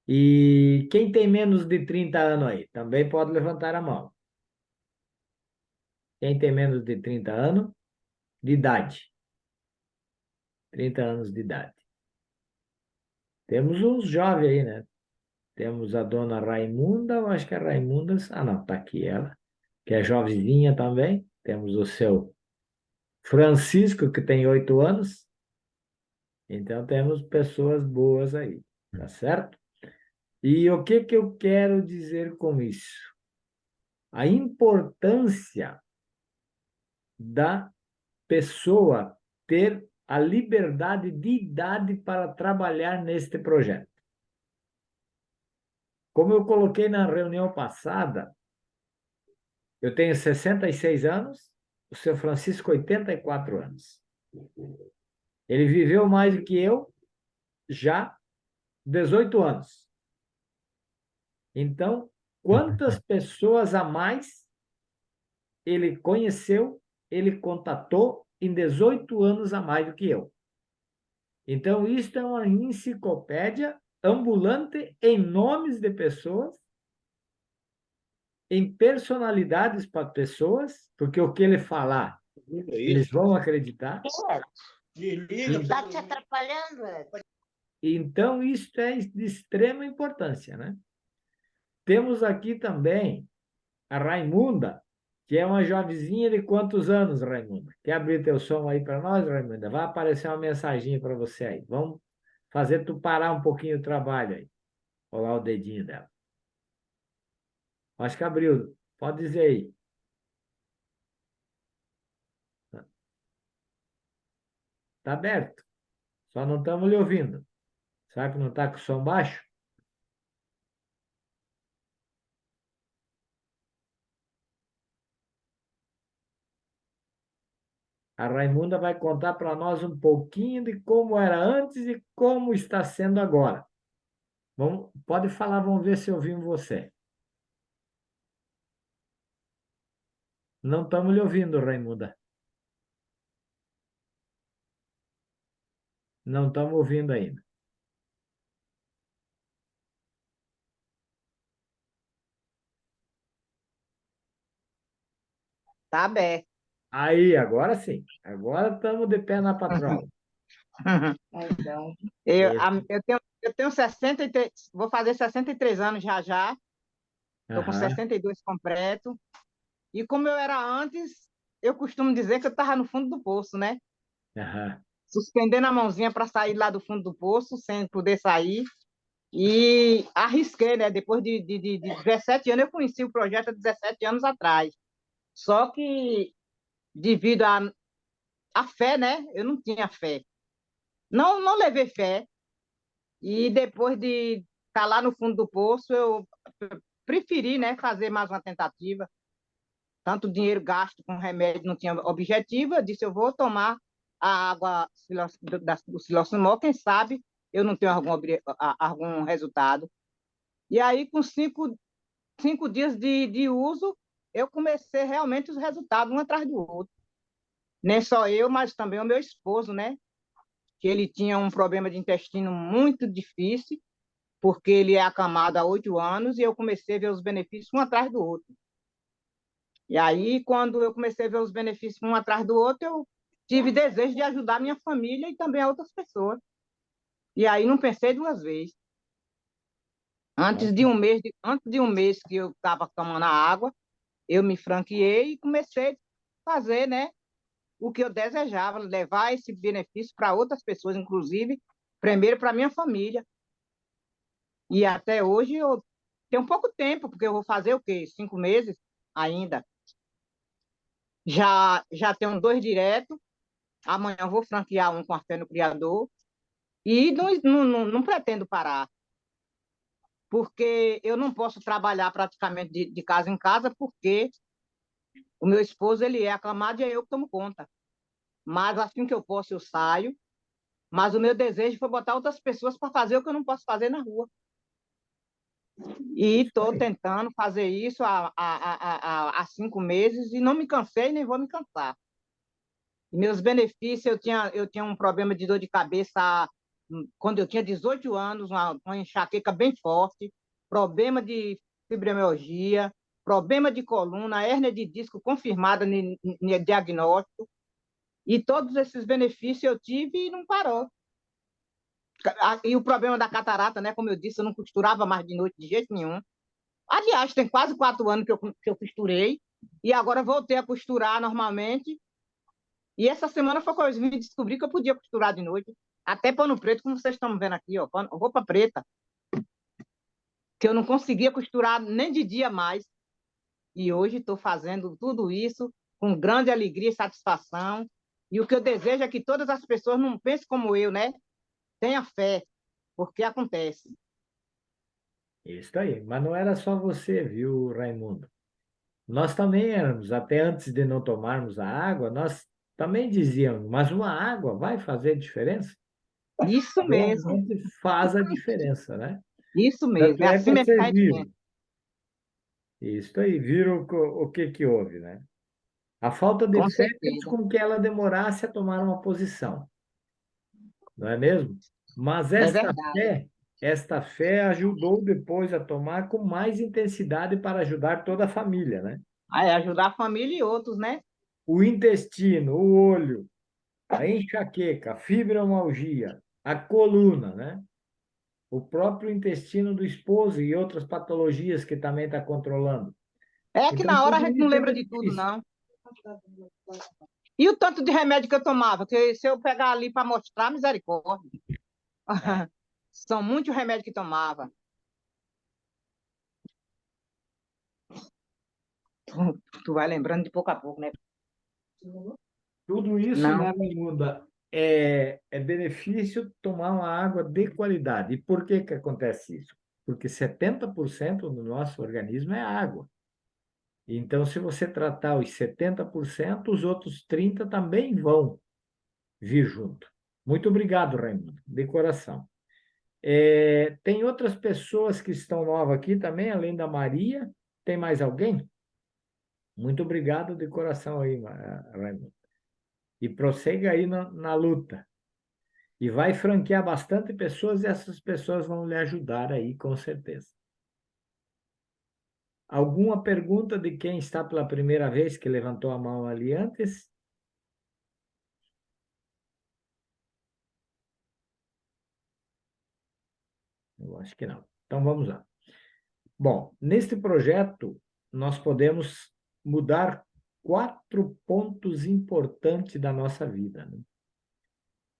E quem tem menos de 30 anos aí? Também pode levantar a mão. Quem tem menos de 30 anos de idade? 30 anos de idade. Temos uns jovens aí, né? Temos a dona Raimunda, eu acho que é Raimunda. Ah, não, tá aqui ela, que é jovenzinha também. Temos o seu Francisco, que tem 8 anos. Então, temos pessoas boas aí, tá certo? E o que que eu quero dizer com isso? A importância da pessoa ter a liberdade de idade para trabalhar neste projeto. Como eu coloquei na reunião passada, eu tenho 66 anos, o seu Francisco 84 anos. Ele viveu mais do que eu, já 18 anos. Então, quantas pessoas a mais ele conheceu, ele contatou em 18 anos a mais do que eu? Então, isto é uma enciclopédia ambulante em nomes de pessoas, em personalidades para pessoas, porque o que ele falar, eles vão acreditar. Está te atrapalhando, Ed? Então, isso é de extrema importância, né? Temos aqui também a Raimunda, que é uma jovenzinha de quantos anos, Raimunda? Quer abrir teu som aí para nós, Raimunda? Vai aparecer uma mensaginha para você aí. Vamos fazer tu parar um pouquinho o trabalho aí. Olha lá o dedinho dela. Acho que abriu. Pode dizer aí. Está aberto. Só não estamos lhe ouvindo. Sabe que não está com o som baixo? A Raimunda vai contar para nós um pouquinho de como era antes e como está sendo agora. Vamos, pode falar, vamos ver se ouvimos você. Não estamos lhe ouvindo, Raimunda. Não estamos ouvindo ainda. Tá aberto. Aí, agora sim. Agora estamos de pé na patroa. Eu tenho 63, vou fazer 63 anos já já. Estou com Aham, 62 completo. E como eu era antes, eu costumo dizer que eu estava no fundo do poço, né? aham. Suspendendo a mãozinha para sair lá do fundo do poço, sem poder sair. E arrisquei, né? Depois de 17 anos, eu conheci o projeto há 17 anos atrás. Só que, devido à fé, né? Eu não tinha fé. Não levei fé. E depois de estar lá no fundo do poço, eu preferi, né, fazer mais uma tentativa. Tanto dinheiro gasto com remédio não tinha objetivo. Eu disse, eu vou tomar a água do Silossumol, quem sabe eu não tenho algum resultado. E aí, com cinco dias de uso, eu comecei realmente os resultados, um atrás do outro. Nem só eu, mas também o meu esposo, né? Que ele tinha um problema de intestino muito difícil, porque ele é acamado há 8 anos, e eu comecei a ver os benefícios um atrás do outro. E aí, quando eu comecei a ver os benefícios um atrás do outro, eu tive desejo de ajudar a minha família e também a outras pessoas. E aí não pensei duas vezes. Antes de um mês que eu estava tomando a água, eu me franqueei e comecei a fazer, né, o que eu desejava, levar esse benefício para outras pessoas, inclusive, primeiro para minha família. E até hoje eu tenho pouco tempo, porque eu vou fazer o quê? 5 meses ainda. Já tenho 2 direto. Amanhã eu vou franquear um com a fé no Criador. E não pretendo parar, porque eu não posso trabalhar praticamente de casa em casa, porque O meu esposo, ele é aclamado e é eu que tomo conta. Mas assim que eu posso, eu saio. Mas o meu desejo foi botar outras pessoas para fazer o que eu não posso fazer na rua. E Isso estou aí. tentando fazer isso há 5 meses e não me cansei nem vou me cansar. Meus benefícios, eu tinha um problema de dor de cabeça quando eu tinha 18 anos, uma enxaqueca bem forte, problema de fibromialgia, problema de coluna, hérnia de disco confirmada no diagnóstico, e todos esses benefícios eu tive e não parou. E o problema da catarata, né? Como eu disse, eu não costurava mais de noite de jeito nenhum. Aliás, tem quase 4 anos que eu costurei, e agora voltei a costurar normalmente. E essa semana foi quando eu vim descobrir que eu podia costurar de noite. Até pano preto, como vocês estão vendo aqui, ó, roupa preta, que eu não conseguia costurar nem de dia mais. E hoje estou fazendo tudo isso com grande alegria e satisfação. E o que eu desejo é que todas as pessoas não pensem como eu, né? Tenha fé, porque acontece. Isso aí. Mas não era só você, viu, Raimundo? Nós também éramos, até antes de não tomarmos a água, nós também dizíamos, mas uma água vai fazer diferença? Isso mesmo, Realmente faz a diferença, né? isso mesmo. Tanto É é que assim mesmo que a vocês gente viram. pensa. Isso aí, viram o que que houve, né? A falta de Com fé fez certeza. com que ela demorasse a tomar uma posição, não é mesmo? Mas É verdade. esta fé ajudou depois a tomar com mais intensidade para ajudar toda a família, né? É ajudar a família e outros, né? O intestino, o olho, a enxaqueca, a fibromialgia, a coluna, né? O próprio intestino do esposo e outras patologias que também está controlando. É que Então, na hora a tudo gente não isso é lembra de tudo, benefício. não. E o tanto de remédio que eu tomava? Que se eu pegar ali para mostrar, misericórdia. É. São muitos remédios que tomava. Tu vai lembrando de pouco a pouco, né? Tudo isso, né, Não. Raimunda, é benefício tomar uma água de qualidade. E por que que acontece isso? Porque 70% do nosso organismo é água. Então, se você tratar os 70%, os outros 30% também vão vir junto. Muito obrigado, Raimundo, de coração. Tem outras pessoas que estão novas aqui também, além da Maria. Tem mais alguém? Muito obrigado de coração aí, Raimundo. E prossiga aí na luta. E vai franquear bastante pessoas e essas pessoas vão lhe ajudar aí, com certeza. Alguma pergunta de quem está pela primeira vez que levantou a mão ali antes? Eu acho que não. Então vamos lá. Bom, neste projeto, nós podemos mudar 4 pontos importantes da nossa vida, né?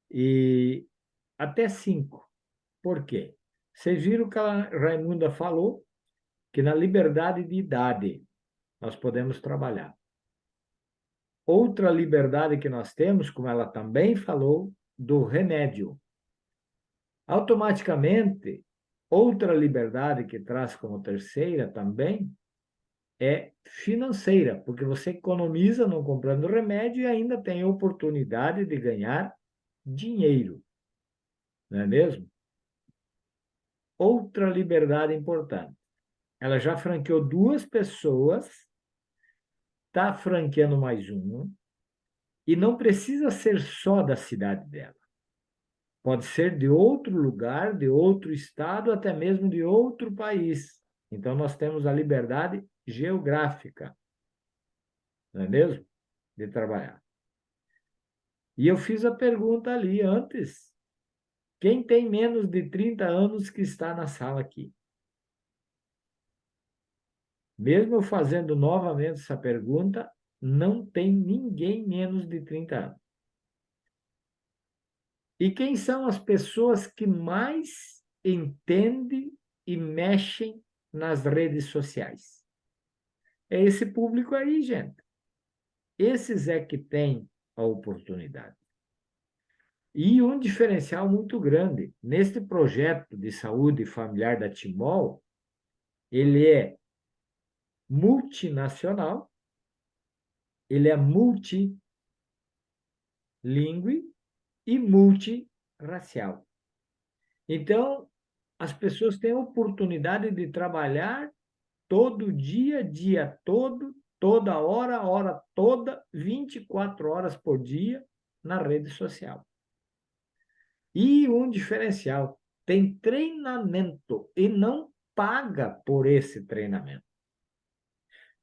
E até 5. Por quê? Vocês viram que a Raimunda falou que na liberdade de idade nós podemos trabalhar. Outra liberdade que nós temos, como ela também falou, do remédio. Automaticamente, outra liberdade que traz como terceira também é financeira, porque você economiza não comprando remédio e ainda tem a oportunidade de ganhar dinheiro, não é mesmo? Outra liberdade importante. Ela já franqueou 2 pessoas, está franqueando mais uma, e não precisa ser só da cidade dela. Pode ser de outro lugar, de outro estado, até mesmo de outro país. Então, nós temos a liberdade geográfica, não é mesmo? De trabalhar. E eu fiz a pergunta ali antes. Quem tem menos de 30 anos que está na sala aqui? Mesmo eu fazendo novamente essa pergunta, não tem ninguém menos de 30 anos. E quem são as pessoas que mais entendem e mexem nas redes sociais? É esse público aí, gente. Esses é que têm a oportunidade. E um diferencial muito grande. Neste projeto de saúde familiar da Timol, ele é multinacional ele é multilingue e multirracial. Então, as pessoas têm a oportunidade de trabalhar todo dia, dia todo, toda hora, hora toda, 24 horas por dia na rede social. E um diferencial, tem treinamento e não paga por esse treinamento.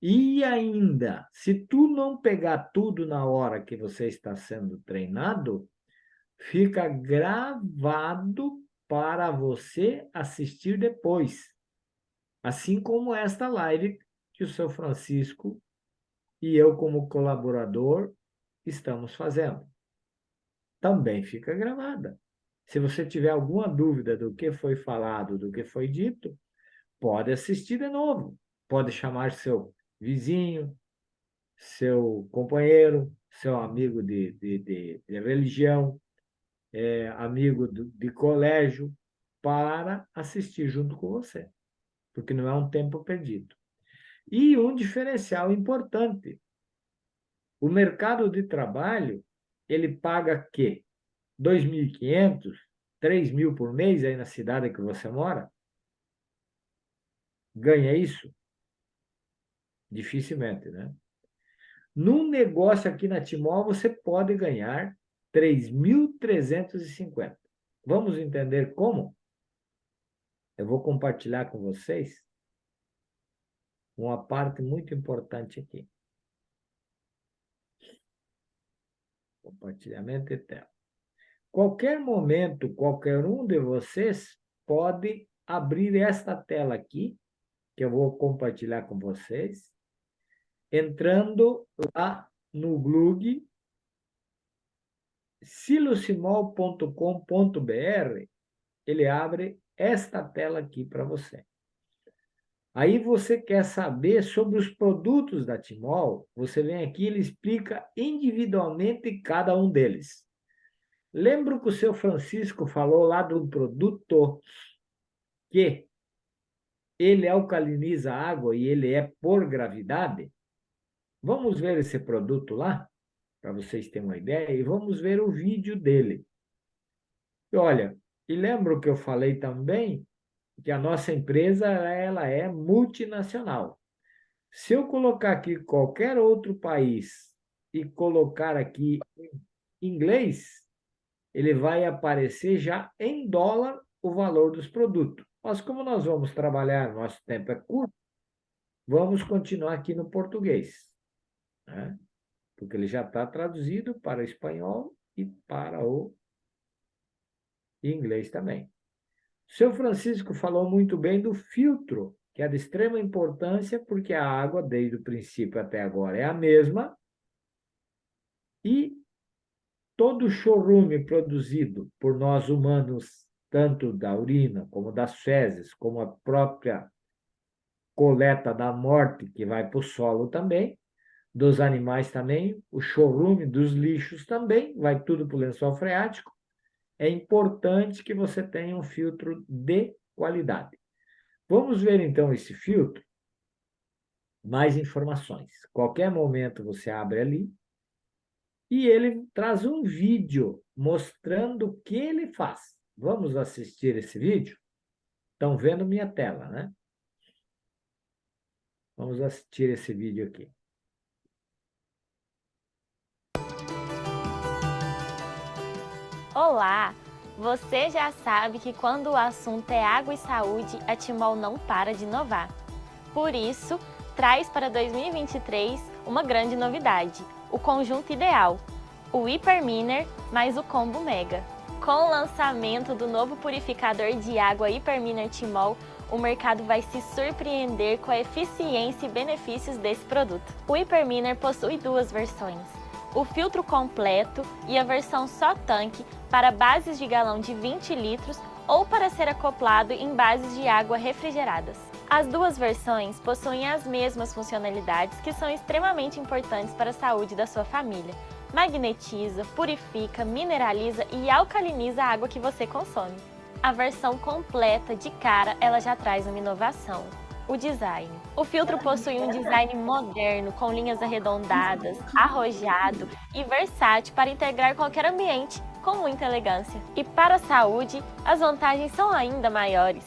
E ainda, se tu não pegar tudo na hora que você está sendo treinado, fica gravado para você assistir depois. Assim como esta live que o seu Francisco e eu, como colaborador, estamos fazendo. Também fica gravada. Se você tiver alguma dúvida do que foi falado, do que foi dito, pode assistir de novo. Pode chamar seu vizinho, seu companheiro, seu amigo de religião, amigo de colégio, para assistir junto com você, porque não é um tempo perdido. E um diferencial importante, o mercado de trabalho, ele paga quê? 2.500, 3.000 por mês aí na cidade que você mora? Ganha isso? Dificilmente, né? Num negócio aqui na Timol, você pode ganhar 3.350. Vamos entender como? Eu vou compartilhar com vocês uma parte muito importante aqui. Compartilhamento de tela. Qualquer momento, qualquer um de vocês pode abrir esta tela aqui, que eu vou compartilhar com vocês, entrando lá no blog silosimol.com.br, ele abre esta tela aqui para você. Aí você quer saber sobre os produtos da Timol, você vem aqui e ele explica individualmente cada um deles. Lembra que o seu Francisco falou lá do produto que ele alcaliniza a água e ele é por gravidade? Vamos ver esse produto lá, para vocês terem uma ideia, e vamos ver o vídeo dele. E olha, e lembra que eu falei também que a nossa empresa ela é multinacional. Se eu colocar aqui qualquer outro país e colocar aqui em inglês, ele vai aparecer já em dólar o valor dos produtos. Mas como nós vamos trabalhar, nosso tempo é curto, vamos continuar aqui no português, né? Porque ele já está traduzido para o espanhol e para o inglês também. O seu Francisco falou muito bem do filtro, que é de extrema importância, porque a água, desde o princípio até agora, é a mesma, e todo chorume produzido por nós humanos, tanto da urina, como das fezes, como a própria coleta da morte, que vai para o solo também, dos animais também, o chorume dos lixos também, vai tudo para o lençol freático. É importante que você tenha um filtro de qualidade. Vamos ver, então, esse filtro. Mais informações. Qualquer momento você abre ali e ele traz um vídeo mostrando o que ele faz. Vamos assistir esse vídeo? Estão vendo minha tela, né? Vamos assistir esse vídeo aqui. Olá! Você já sabe que quando o assunto é água e saúde, a Timol não para de inovar. Por isso, traz para 2023 uma grande novidade, o conjunto ideal, o Hyperminer mais o Combo Mega. Com o lançamento do novo purificador de água Hyperminer Timol, o mercado vai se surpreender com a eficiência e benefícios desse produto. O Hyperminer possui duas versões, o filtro completo e a versão só tanque para bases de galão de 20 litros ou para ser acoplado em bases de água refrigeradas. As duas versões possuem as mesmas funcionalidades que são extremamente importantes para a saúde da sua família. Magnetiza, purifica, mineraliza e alcaliniza a água que você consome. A versão completa de cara, ela já traz uma inovação. O design. O filtro possui um design moderno, com linhas arredondadas, arrojado e versátil para integrar qualquer ambiente com muita elegância. E para a saúde, as vantagens são ainda maiores.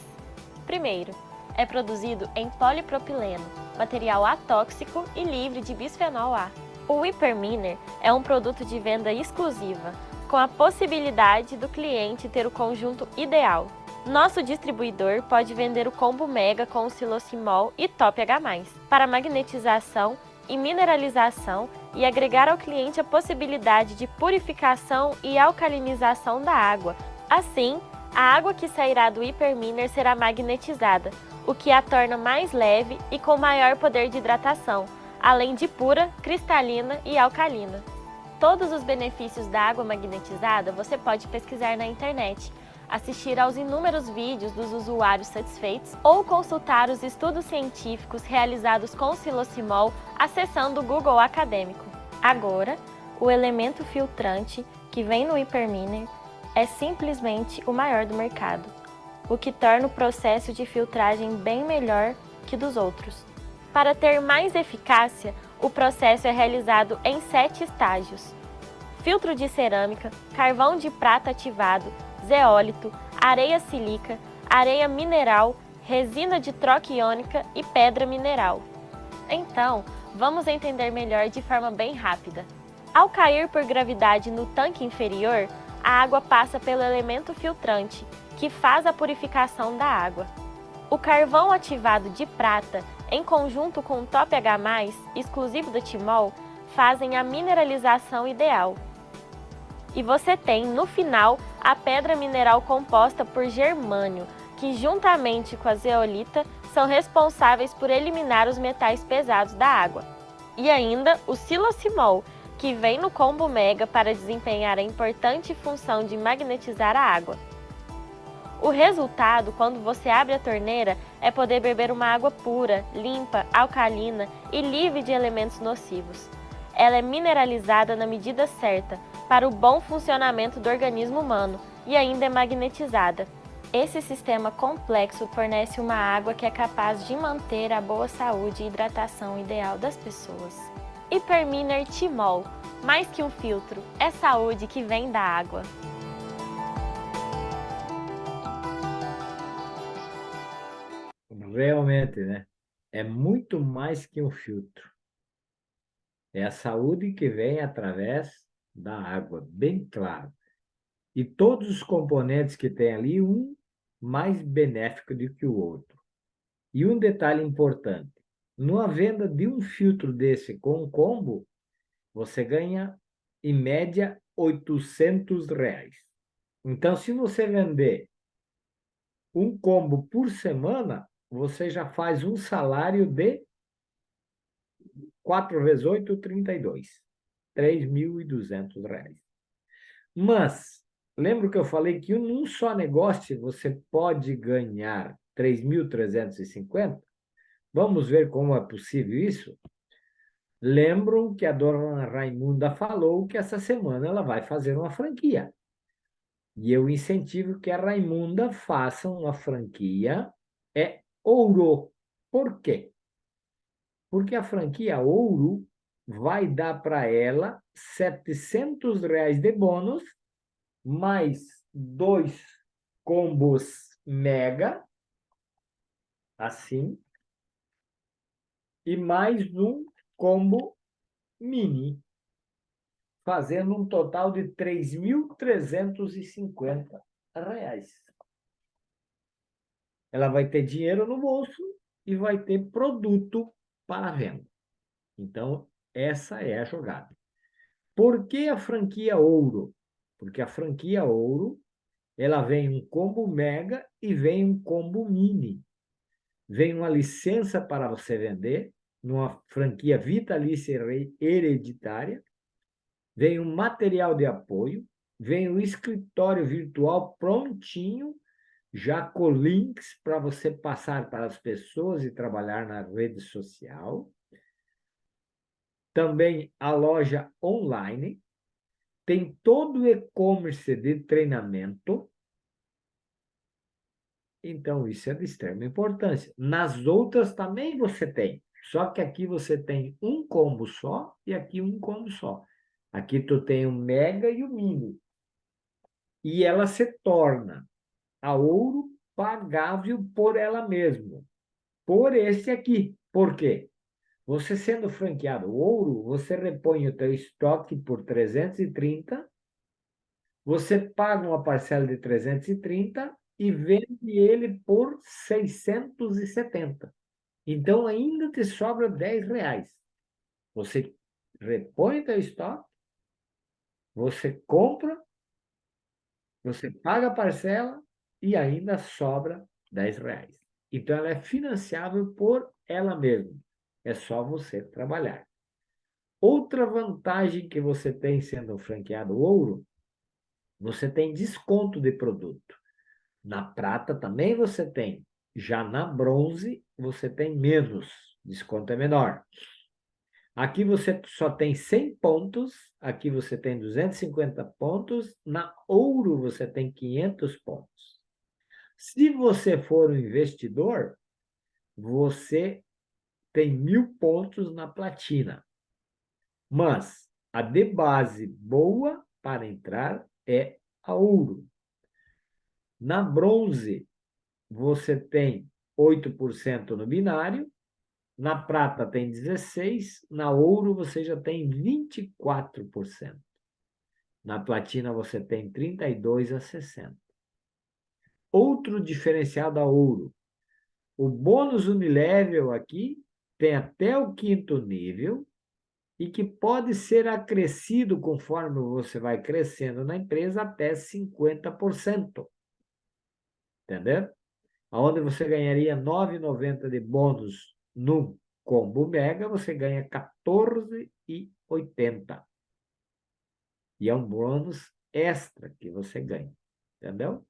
Primeiro, é produzido em polipropileno, material atóxico e livre de bisfenol A. O Hyperminer é um produto de venda exclusiva, com a possibilidade do cliente ter o conjunto ideal. Nosso distribuidor pode vender o combo Mega com o Silosimol e Top H+, para magnetização e mineralização e agregar ao cliente a possibilidade de purificação e alcalinização da água. Assim, a água que sairá do Hyperminer será magnetizada, o que a torna mais leve e com maior poder de hidratação, além de pura, cristalina e alcalina. Todos os benefícios da água magnetizada você pode pesquisar na internet, assistir aos inúmeros vídeos dos usuários satisfeitos ou consultar os estudos científicos realizados com o Silosimol acessando o Google Acadêmico. Agora, o elemento filtrante que vem no Hyperminer é simplesmente o maior do mercado, o que torna o processo de filtragem bem melhor que dos outros. Para ter mais eficácia, o processo é realizado em 7 estágios: filtro de cerâmica, carvão de prata ativado, zeólito, areia sílica, areia mineral, resina de troca iônica e pedra mineral. Então, vamos entender melhor de forma bem rápida. Ao cair por gravidade no tanque inferior, a água passa pelo elemento filtrante, que faz a purificação da água. O carvão ativado de prata, em conjunto com o Top H+, exclusivo da Timol, fazem a mineralização ideal. E você tem, no final, a pedra mineral composta por germânio, que juntamente com a zeolita são responsáveis por eliminar os metais pesados da água. E ainda o Silosimol, que vem no combo Mega para desempenhar a importante função de magnetizar a água. O resultado, quando você abre a torneira, é poder beber uma água pura, limpa, alcalina e livre de elementos nocivos. Ela é mineralizada na medida certa, para o bom funcionamento do organismo humano, e ainda é magnetizada. Esse sistema complexo fornece uma água que é capaz de manter a boa saúde e hidratação ideal das pessoas. Hyperminer Timol, mais que um filtro, é saúde que vem da água. Realmente, né? É muito mais que um filtro. É a saúde que vem através da água, bem claro. E todos os componentes que tem ali, um mais benéfico do que o outro. E um detalhe importante, numa venda de um filtro desse com um combo, você ganha, em média, R$ 800. Então, se você vender um combo por semana, você já faz um salário de 4 vezes 8, 32. R$ 3.200. Mas, lembra que eu falei que num só negócio você pode ganhar 3.350? Vamos ver como é possível isso? Lembram que a dona Raimunda falou que essa semana ela vai fazer uma franquia. E eu incentivo que a Raimunda faça uma franquia ouro. Por quê? Porque a franquia ouro vai dar para ela R$ 700 de bônus, mais 2 combos mega, assim, e mais um combo mini, fazendo um total de R$ 3.350. Ela vai ter dinheiro no bolso e vai ter produto para venda. Então, essa é a jogada. Por que a franquia ouro? Porque a franquia ouro, ela vem um combo mega e vem um combo mini. Vem uma licença para você vender, numa franquia vitalícia hereditária, vem um material de apoio, vem um escritório virtual prontinho, já com links para você passar para as pessoas e trabalhar na rede social. Também a loja online, tem todo o e-commerce de treinamento, Então, isso é de extrema importância. Nas outras também você tem, só que aqui você tem um combo só e aqui um combo só. Aqui tu tem o Mega e o Mini. E ela se torna a ouro pagável por ela mesma, por esse aqui. Por quê? Você sendo franqueado ouro, você repõe o teu estoque por 330, você paga uma parcela de 330 e vende ele por 670. Então, ainda te sobra R$ 10. Você repõe o teu estoque, você compra, você paga a parcela e ainda sobra R$ 10. Então, ela é financiável por ela mesma. É só você trabalhar. Outra vantagem que você tem sendo franqueado ouro, você tem desconto de produto. Na prata também você tem. Já na bronze, você tem menos. Desconto é menor. Aqui você só tem 100 pontos, aqui você tem 250 pontos, na ouro você tem 500 pontos. Se você for um investidor, você tem 1.000 pontos na platina. Mas a de base boa para entrar é a ouro. Na bronze, você tem 8% no binário, na prata tem 16%, na ouro você já tem 24%. Na platina você tem 32% a 60%. Outro diferencial da ouro, o bônus unilevel aqui tem até o 5º nível e que pode ser acrescido conforme você vai crescendo na empresa até 50%. Entendeu? Onde você ganharia R$ 9,90 de bônus no combo mega, você ganha R$ 14,80. E é um bônus extra que você ganha. Entendeu?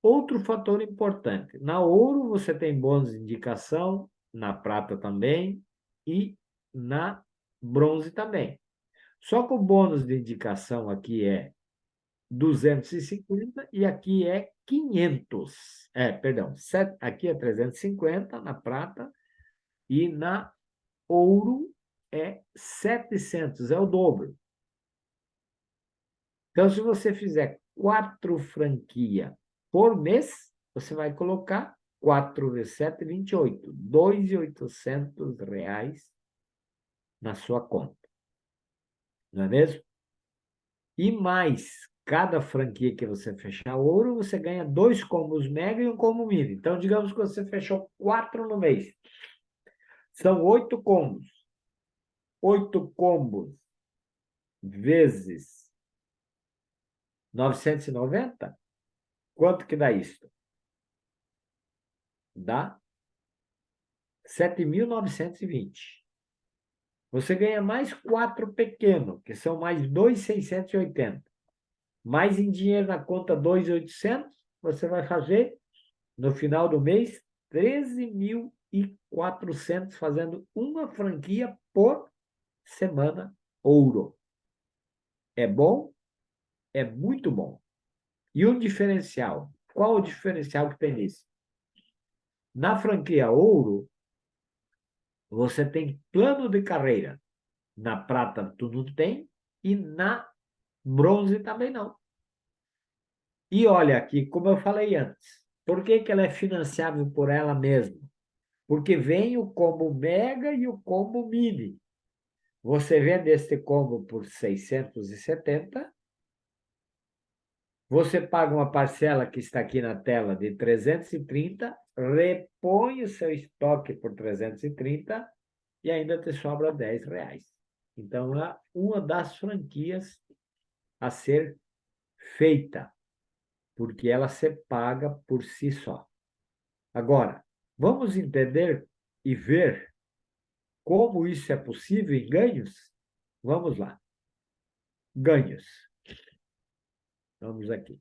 Outro fator importante. Na ouro, você tem bônus de indicação, na prata também e na bronze também. Só que o bônus de indicação aqui é 250 e aqui é 500. Perdão, aqui é 350 na prata e na ouro é 700, é o dobro. Então, se você fizer 4 franquias por mês, você vai colocar 4 vezes 7, 28. R$ 2.800 na sua conta. Não é mesmo? E mais, cada franquia que você fechar ouro, você ganha 2 combos mega e um combo mini. Então, digamos que você fechou 4 no mês. São 8 combos. 8 combos vezes 990. Quanto que dá isso? Dá 7.920. Você ganha mais 4 pequenos, que são mais 2.680. Mais em dinheiro na conta 2.800, você vai fazer, no final do mês, 13.400, fazendo uma franquia por semana ouro. É bom? É muito bom. E o diferencial? Qual o diferencial que tem nisso? Na franquia ouro, você tem plano de carreira. Na prata, tu não tem. E na bronze também não. E olha aqui, como eu falei antes, por que ela é financiável por ela mesma? Porque vem o combo mega e o combo mini. Você vende este combo por 670, você paga uma parcela que está aqui na tela de 330, repõe o seu estoque por 330 e ainda te sobra R$ 10. Então, é uma das franquias a ser feita, porque ela se paga por si só. Agora, vamos entender e ver como isso é possível em ganhos? Vamos lá. Ganhos. Vamos aqui.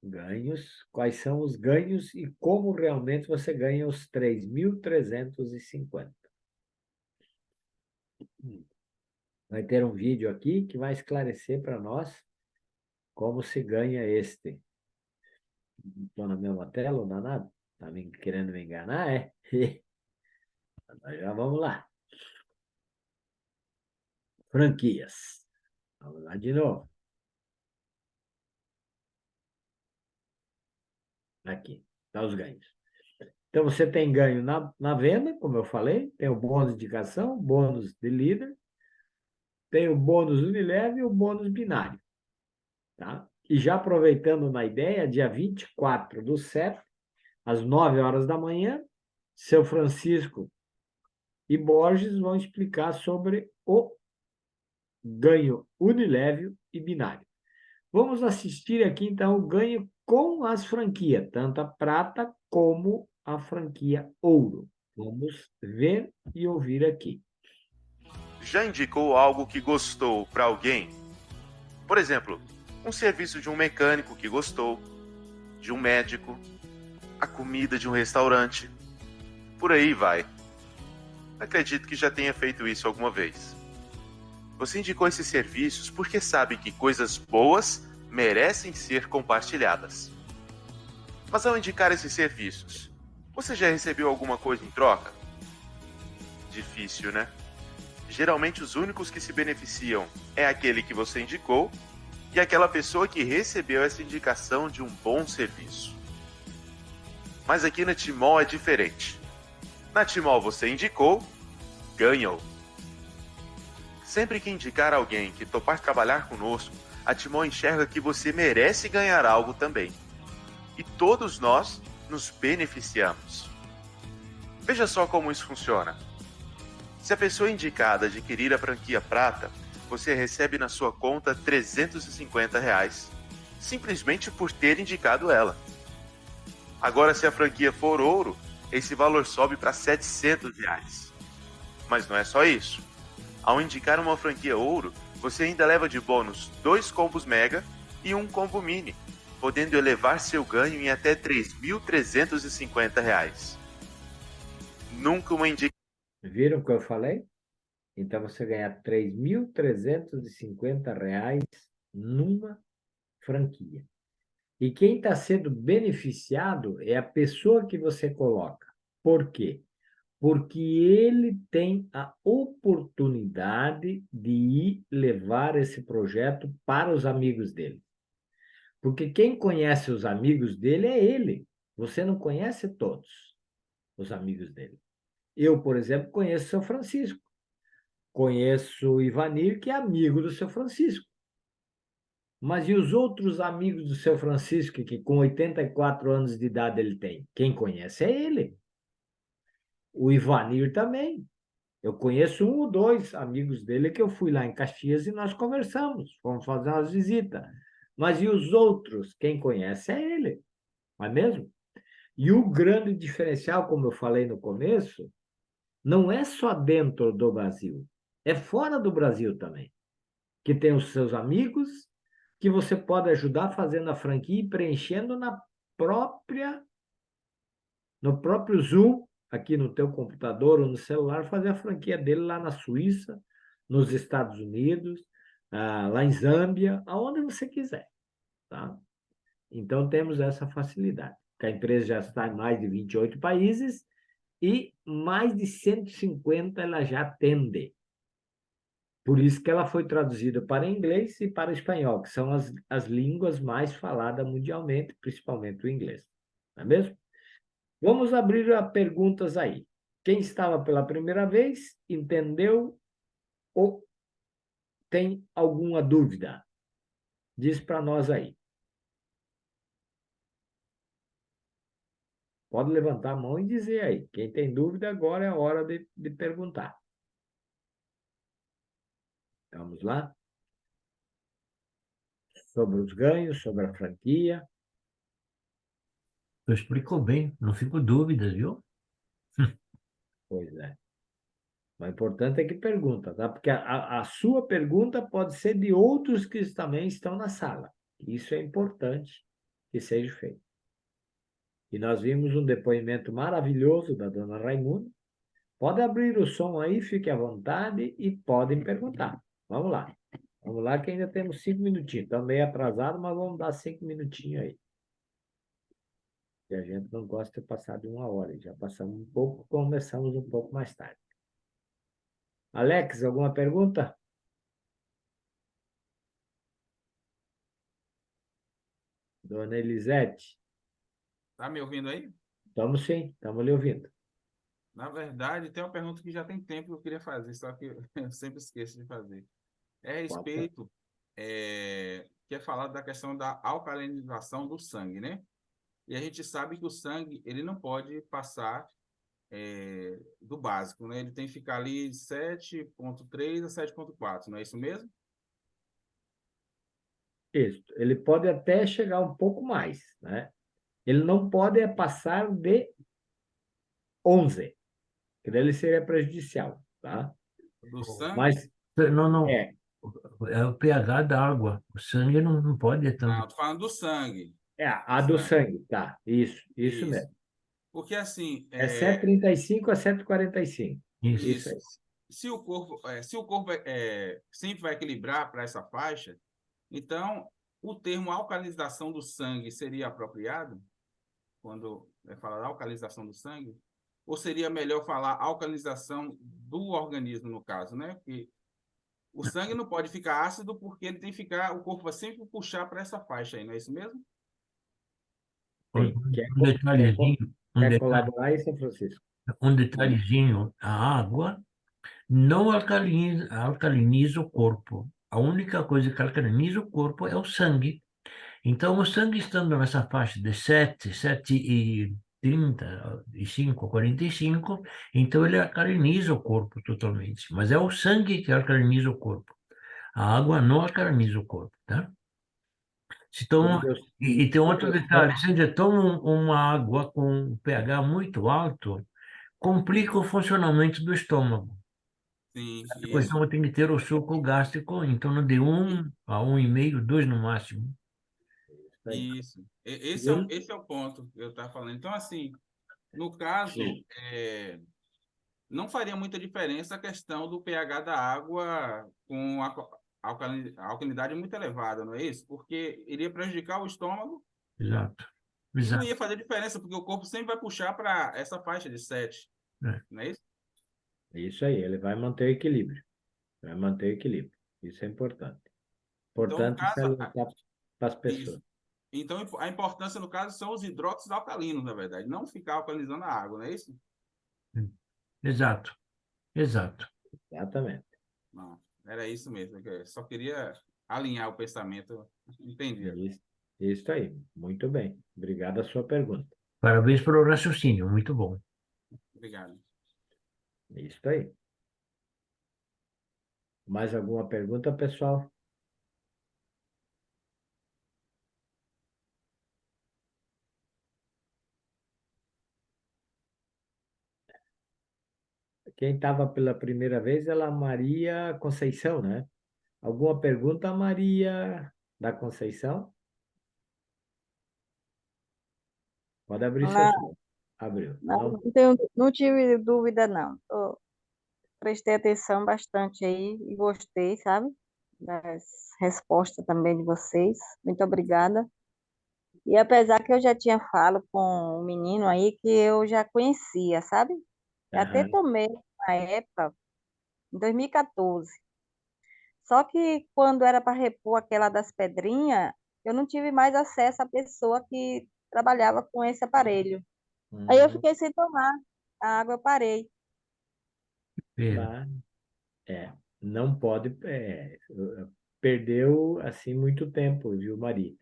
Ganhos. Quais são os ganhos e como realmente você ganha os 3.350? Vai ter um vídeo aqui que vai esclarecer para nós como se ganha este estou na mesma tela, o danado? Está querendo me enganar, é? Nós já vamos lá. Franquias. Vamos lá de novo. Aqui, tá os ganhos. Então, você tem ganho na venda, como eu falei, tem o bônus de indicação, bônus de líder, tem o bônus Unilever e o bônus binário. Tá? E já aproveitando na ideia, dia 24/7, às 9 horas da manhã, seu Francisco e Borges vão explicar sobre o ganho Unilever e binário. Vamos assistir aqui, então, o ganho com as franquias, tanto a prata como a franquia ouro. Vamos ver e ouvir aqui. Já indicou algo que gostou para alguém? Por exemplo, um serviço de um mecânico que gostou, de um médico, a comida de um restaurante, por aí vai. Acredito que já tenha feito isso alguma vez. Você indicou esses serviços porque sabe que coisas boas merecem ser compartilhadas. Mas ao indicar esses serviços, você já recebeu alguma coisa em troca? Difícil, né? Geralmente os únicos que se beneficiam é aquele que você indicou e aquela pessoa que recebeu essa indicação de um bom serviço. Mas aqui na Timol é diferente. Na Timol você indicou, ganhou. Sempre que indicar alguém que topar trabalhar conosco, a Timol enxerga que você merece ganhar algo também. E todos nós nos beneficiamos. Veja só como isso funciona. Se a pessoa indicada adquirir a franquia prata, você recebe na sua conta R$ 350, simplesmente por ter indicado ela. Agora, se a franquia for ouro, esse valor sobe para R$ 700. Mas não é só isso. Ao indicar uma franquia ouro, você ainda leva de bônus 2 combos mega e 1 combo mini, podendo elevar seu ganho em até R$ 3.350. Nunca uma indicação. Viram o que eu falei? Então, você ganha R$ 3.350 numa franquia. E quem está sendo beneficiado é a pessoa que você coloca. Por quê? Porque ele tem a oportunidade de ir levar esse projeto para os amigos dele. Porque quem conhece os amigos dele é ele. Você não conhece todos os amigos dele. Eu, por exemplo, conheço o seu Francisco. Conheço o Ivanir, que é amigo do seu Francisco. Mas e os outros amigos do seu Francisco, que com 84 anos de idade ele tem? Quem conhece é ele. O Ivanir também. Eu conheço 1 ou 2 amigos dele que eu fui lá em Caxias e nós conversamos, fomos fazer umas visitas. Mas e os outros? Quem conhece é ele, não é mesmo? E o grande diferencial, como eu falei no começo, não é só dentro do Brasil, é fora do Brasil também, que tem os seus amigos, que você pode ajudar fazendo a franquia e preenchendo no próprio Zoom, aqui no teu computador ou no celular, fazer a franquia dele lá na Suíça, nos Estados Unidos, lá em Zâmbia, aonde você quiser, tá? Então, temos essa facilidade. A empresa já está em mais de 28 países e mais de 150 ela já atende. Por isso que ela foi traduzida para inglês e para espanhol, que são as línguas mais faladas mundialmente, principalmente o inglês. Não é mesmo? Vamos abrir a perguntas aí. Quem estava pela primeira vez, entendeu ou tem alguma dúvida? Diz para nós aí. Pode levantar a mão e dizer aí. Quem tem dúvida, agora é a hora de perguntar. Vamos lá? Sobre os ganhos, sobre a franquia. Tu explicou bem, não fico dúvidas, viu? Pois é. O importante é que pergunta, tá? Porque a sua pergunta pode ser de outros que também estão na sala. Isso é importante que seja feito. E nós vimos um depoimento maravilhoso da dona Raimunda. Pode abrir o som aí, fique à vontade e podem perguntar. Vamos lá. Vamos lá que ainda temos 5 minutinhos. Estamos meio atrasados, mas vamos dar 5 minutinhos aí. E a gente não gosta de passar de 1 hora. Já passamos um pouco, começamos um pouco mais tarde. Alex, alguma pergunta? Dona Elisete? Tá me ouvindo aí? Estamos sim, estamos lhe ouvindo. Na verdade, tem uma pergunta que já tem tempo que eu queria fazer, só que eu sempre esqueço de fazer. É a respeito, que é falado da questão da alcalinização do sangue, né? E a gente sabe que o sangue, ele não pode passar do básico, né? Ele tem que ficar ali 7,3 a 7,4, não é isso mesmo? Isso. Ele pode até chegar um pouco mais, né? Ele não pode passar de 11, que daí ele seria prejudicial, tá? Do sangue? Mas, Não, não. é, É o pH da água. O sangue não pode ter Ah, tanto. eu tô falando do sangue. a do sangue, tá? Isso Isso. mesmo. Porque assim, É 7,35 a 7,45. Isso. Isso aí. se o corpo sempre vai equilibrar para essa faixa, então o termo alcalinização do sangue seria apropriado quando é falar alcalinização do sangue? Ou seria melhor falar alcalinização do organismo, no caso, né? Porque o sangue não pode ficar ácido porque ele tem que ficar, o corpo vai sempre puxar para essa faixa aí, não é isso mesmo? Sim. Um detalhezinho, Quer colaborar aí, São Francisco? um detalhezinho, a água não alcaliniza o corpo. A única coisa que alcaliniza o corpo é o sangue. Então, o sangue estando nessa faixa de 7,35 a 45, então ele alcaliniza o corpo totalmente. Mas é o sangue que alcaliniza o corpo. A água não alcaliniza o corpo, tá? Se toma, Porque e tem outro porque detalhe, se você toma uma água com pH muito alto, complica o funcionamento do estômago. Sim, O isso. estômago tem que ter o suco gástrico em torno de 1 a 1,5, 2 no máximo. Isso. E ele, Esse é o ponto que eu estava falando. Então, assim, no caso, sim. não faria muita diferença a questão do pH da água com a alcalinidade muito elevada, não é isso? Porque iria prejudicar o estômago Exato. e não Exato. ia fazer diferença, porque o corpo sempre vai puxar para essa faixa de 7, É. não é isso? Isso aí, ele vai manter o equilíbrio. Vai manter o equilíbrio. Isso é importante. Então, no Importante caso, salientar para as pessoas. isso. Então, a importância, no caso, são os hidróxidos alcalinos, na verdade, não ficar alcalinizando a água, não é isso? Exato. Exato. Exatamente. Não, era isso mesmo. Eu só queria alinhar o pensamento. Entendi. Isso aí. Muito bem. Obrigado a sua pergunta. Parabéns pelo raciocínio, muito bom. Obrigado. Isso aí. Mais alguma pergunta, pessoal? Quem estava pela primeira vez é a Maria Conceição, né? Alguma pergunta, Maria da Conceição? Pode abrir seu som. Abriu. Não? Não tive dúvida, não. Prestei atenção bastante aí e gostei, sabe? Das respostas também de vocês. Muito obrigada. E apesar que eu já tinha falo com um menino aí que eu já conhecia, sabe? Eu até Aham. tomei na época, em 2014. Só que quando era para repor aquela das pedrinhas, eu não tive mais acesso à pessoa que trabalhava com esse aparelho. Aí eu Hum, fiquei sem tomar a água, eu parei. Pedro. tá. Não pode. Perdeu assim muito tempo, viu, Maria?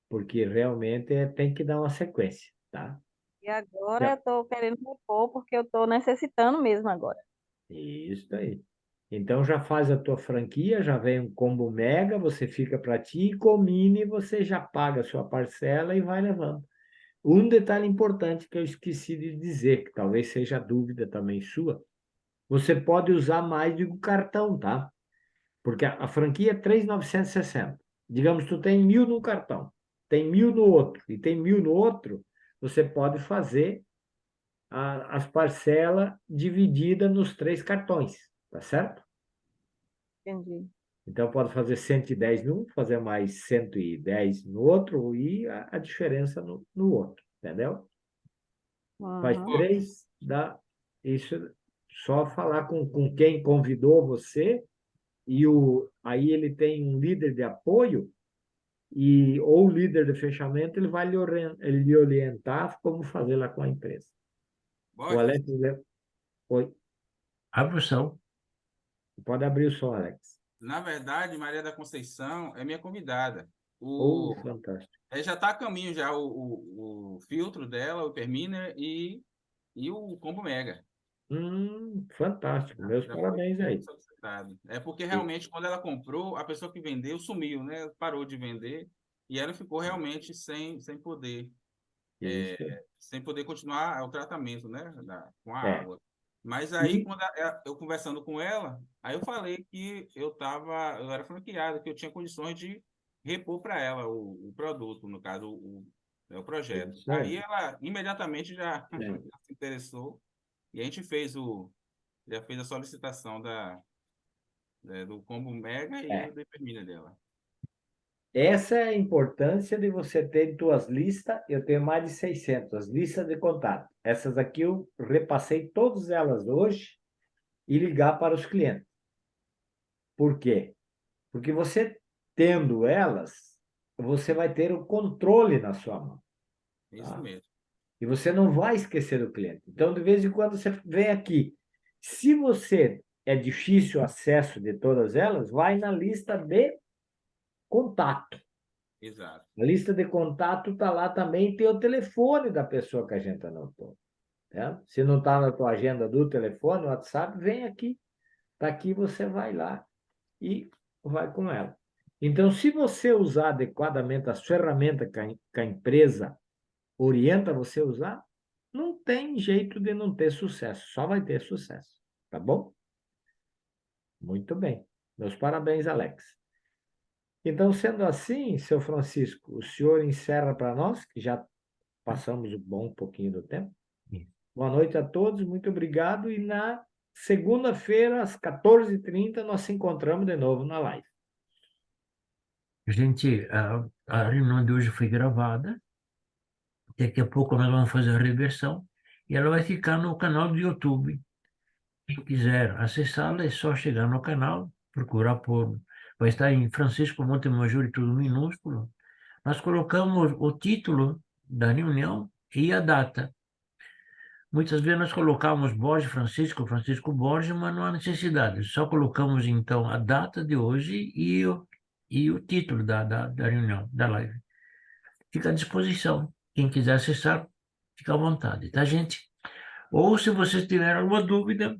Porque realmente tem que dar uma sequência, tá? E agora eu Então, estou querendo repor porque eu estou necessitando mesmo agora. isso aí. Então já faz a tua franquia, já vem um combo mega, você fica para ti, e com o mini você já paga a sua parcela e vai levando. Um detalhe importante que eu esqueci de dizer, que talvez seja dúvida também sua, você pode usar mais de um cartão, tá? Porque a franquia é 3.960. Digamos, tu tem 1.000 no cartão, tem 1.000 no outro e tem 1.000 no outro, você pode fazer as parcelas divididas nos 3 cartões, tá certo? Entendi. Então, pode fazer 110 num, fazer mais 110 no outro e a diferença no outro. entendeu? Faz Uhum. 3, dá isso, só falar com quem convidou você, e aí ele tem um líder de apoio, ou líder de fechamento, ele vai lhe orientar como fazer lá com a empresa. O Borges, Alex, oi, A profissão. pode abrir o som, Alex. na verdade, Maria da Conceição é minha convidada. Fantástico. Já está a caminho já o filtro dela, o Perminer e o Combo Mega. Fantástico. Meus Já parabéns foi aí. solicitado. É porque realmente, quando ela comprou, a pessoa que vendeu sumiu, né? Parou de vender e ela ficou realmente sem poder. Isso. Sem poder continuar o tratamento, né, com a É. água. Mas aí, E- quando eu conversando com ela, aí eu falei que eu era franqueado, que eu tinha condições de repor para ela o produto, no caso, o projeto. Isso aí. Aí ela imediatamente já É. se interessou e a gente já fez a solicitação do Combo Mega e É. o Determina dela. Essa é a importância de você ter em tuas listas. Eu tenho mais de 600 listas de contato. Essas aqui eu repassei todas elas hoje e ligar para os clientes. Por quê? Porque você tendo elas, você vai ter o controle na sua mão. Isso Tá? mesmo. E você não vai esquecer do cliente. Então, de vez em quando, você vem aqui. Se você é difícil o acesso de todas elas, vai na lista de contato. Exato. A lista de contato está lá também, tem o telefone da pessoa que a gente anotou. Né? Se não está na tua agenda do telefone, o WhatsApp, vem aqui. Está aqui, você vai lá e vai com ela. Então, se você usar adequadamente as ferramentas que a empresa orienta você a usar, não tem jeito de não ter sucesso, só vai ter sucesso. Tá bom? Muito bem. Meus parabéns, Alex. Então, sendo assim, seu Francisco, o senhor encerra para nós, que já passamos um bom pouquinho do tempo. Boa noite a todos, muito obrigado. E na segunda-feira, às 14h30, nós se encontramos de novo na live. Gente, a reunião de hoje foi gravada. Daqui a pouco nós vamos fazer a reversão e ela vai ficar no canal do YouTube. Quem quiser acessá-la é só chegar no canal, procurar por... Vai estar em Francisco Montemajor, tudo minúsculo. Nós colocamos o título da reunião e a data. Muitas vezes nós colocamos Borges, Francisco Borges, mas não há necessidade. Só colocamos, então, a data de hoje e o título da reunião, da live. Fica à disposição. Quem quiser acessar, fica à vontade, tá, gente? Ou se vocês tiverem alguma dúvida,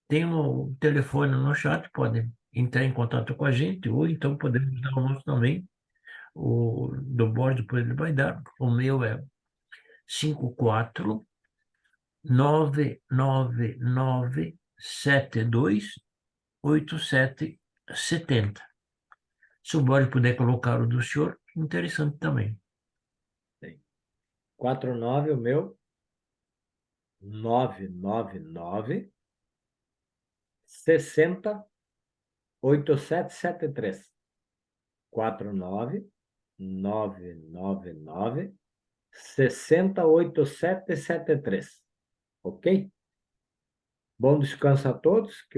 tem o telefone no chat, podem entrar em contato com a gente, ou então podemos dar o nosso também, o do Borges, depois ele vai dar. O meu é 54999728770. Se o Borges puder colocar o do senhor, interessante também. 49, o meu. 999 60 8773. 49999 608773. Ok? Bom descanso a todos. Que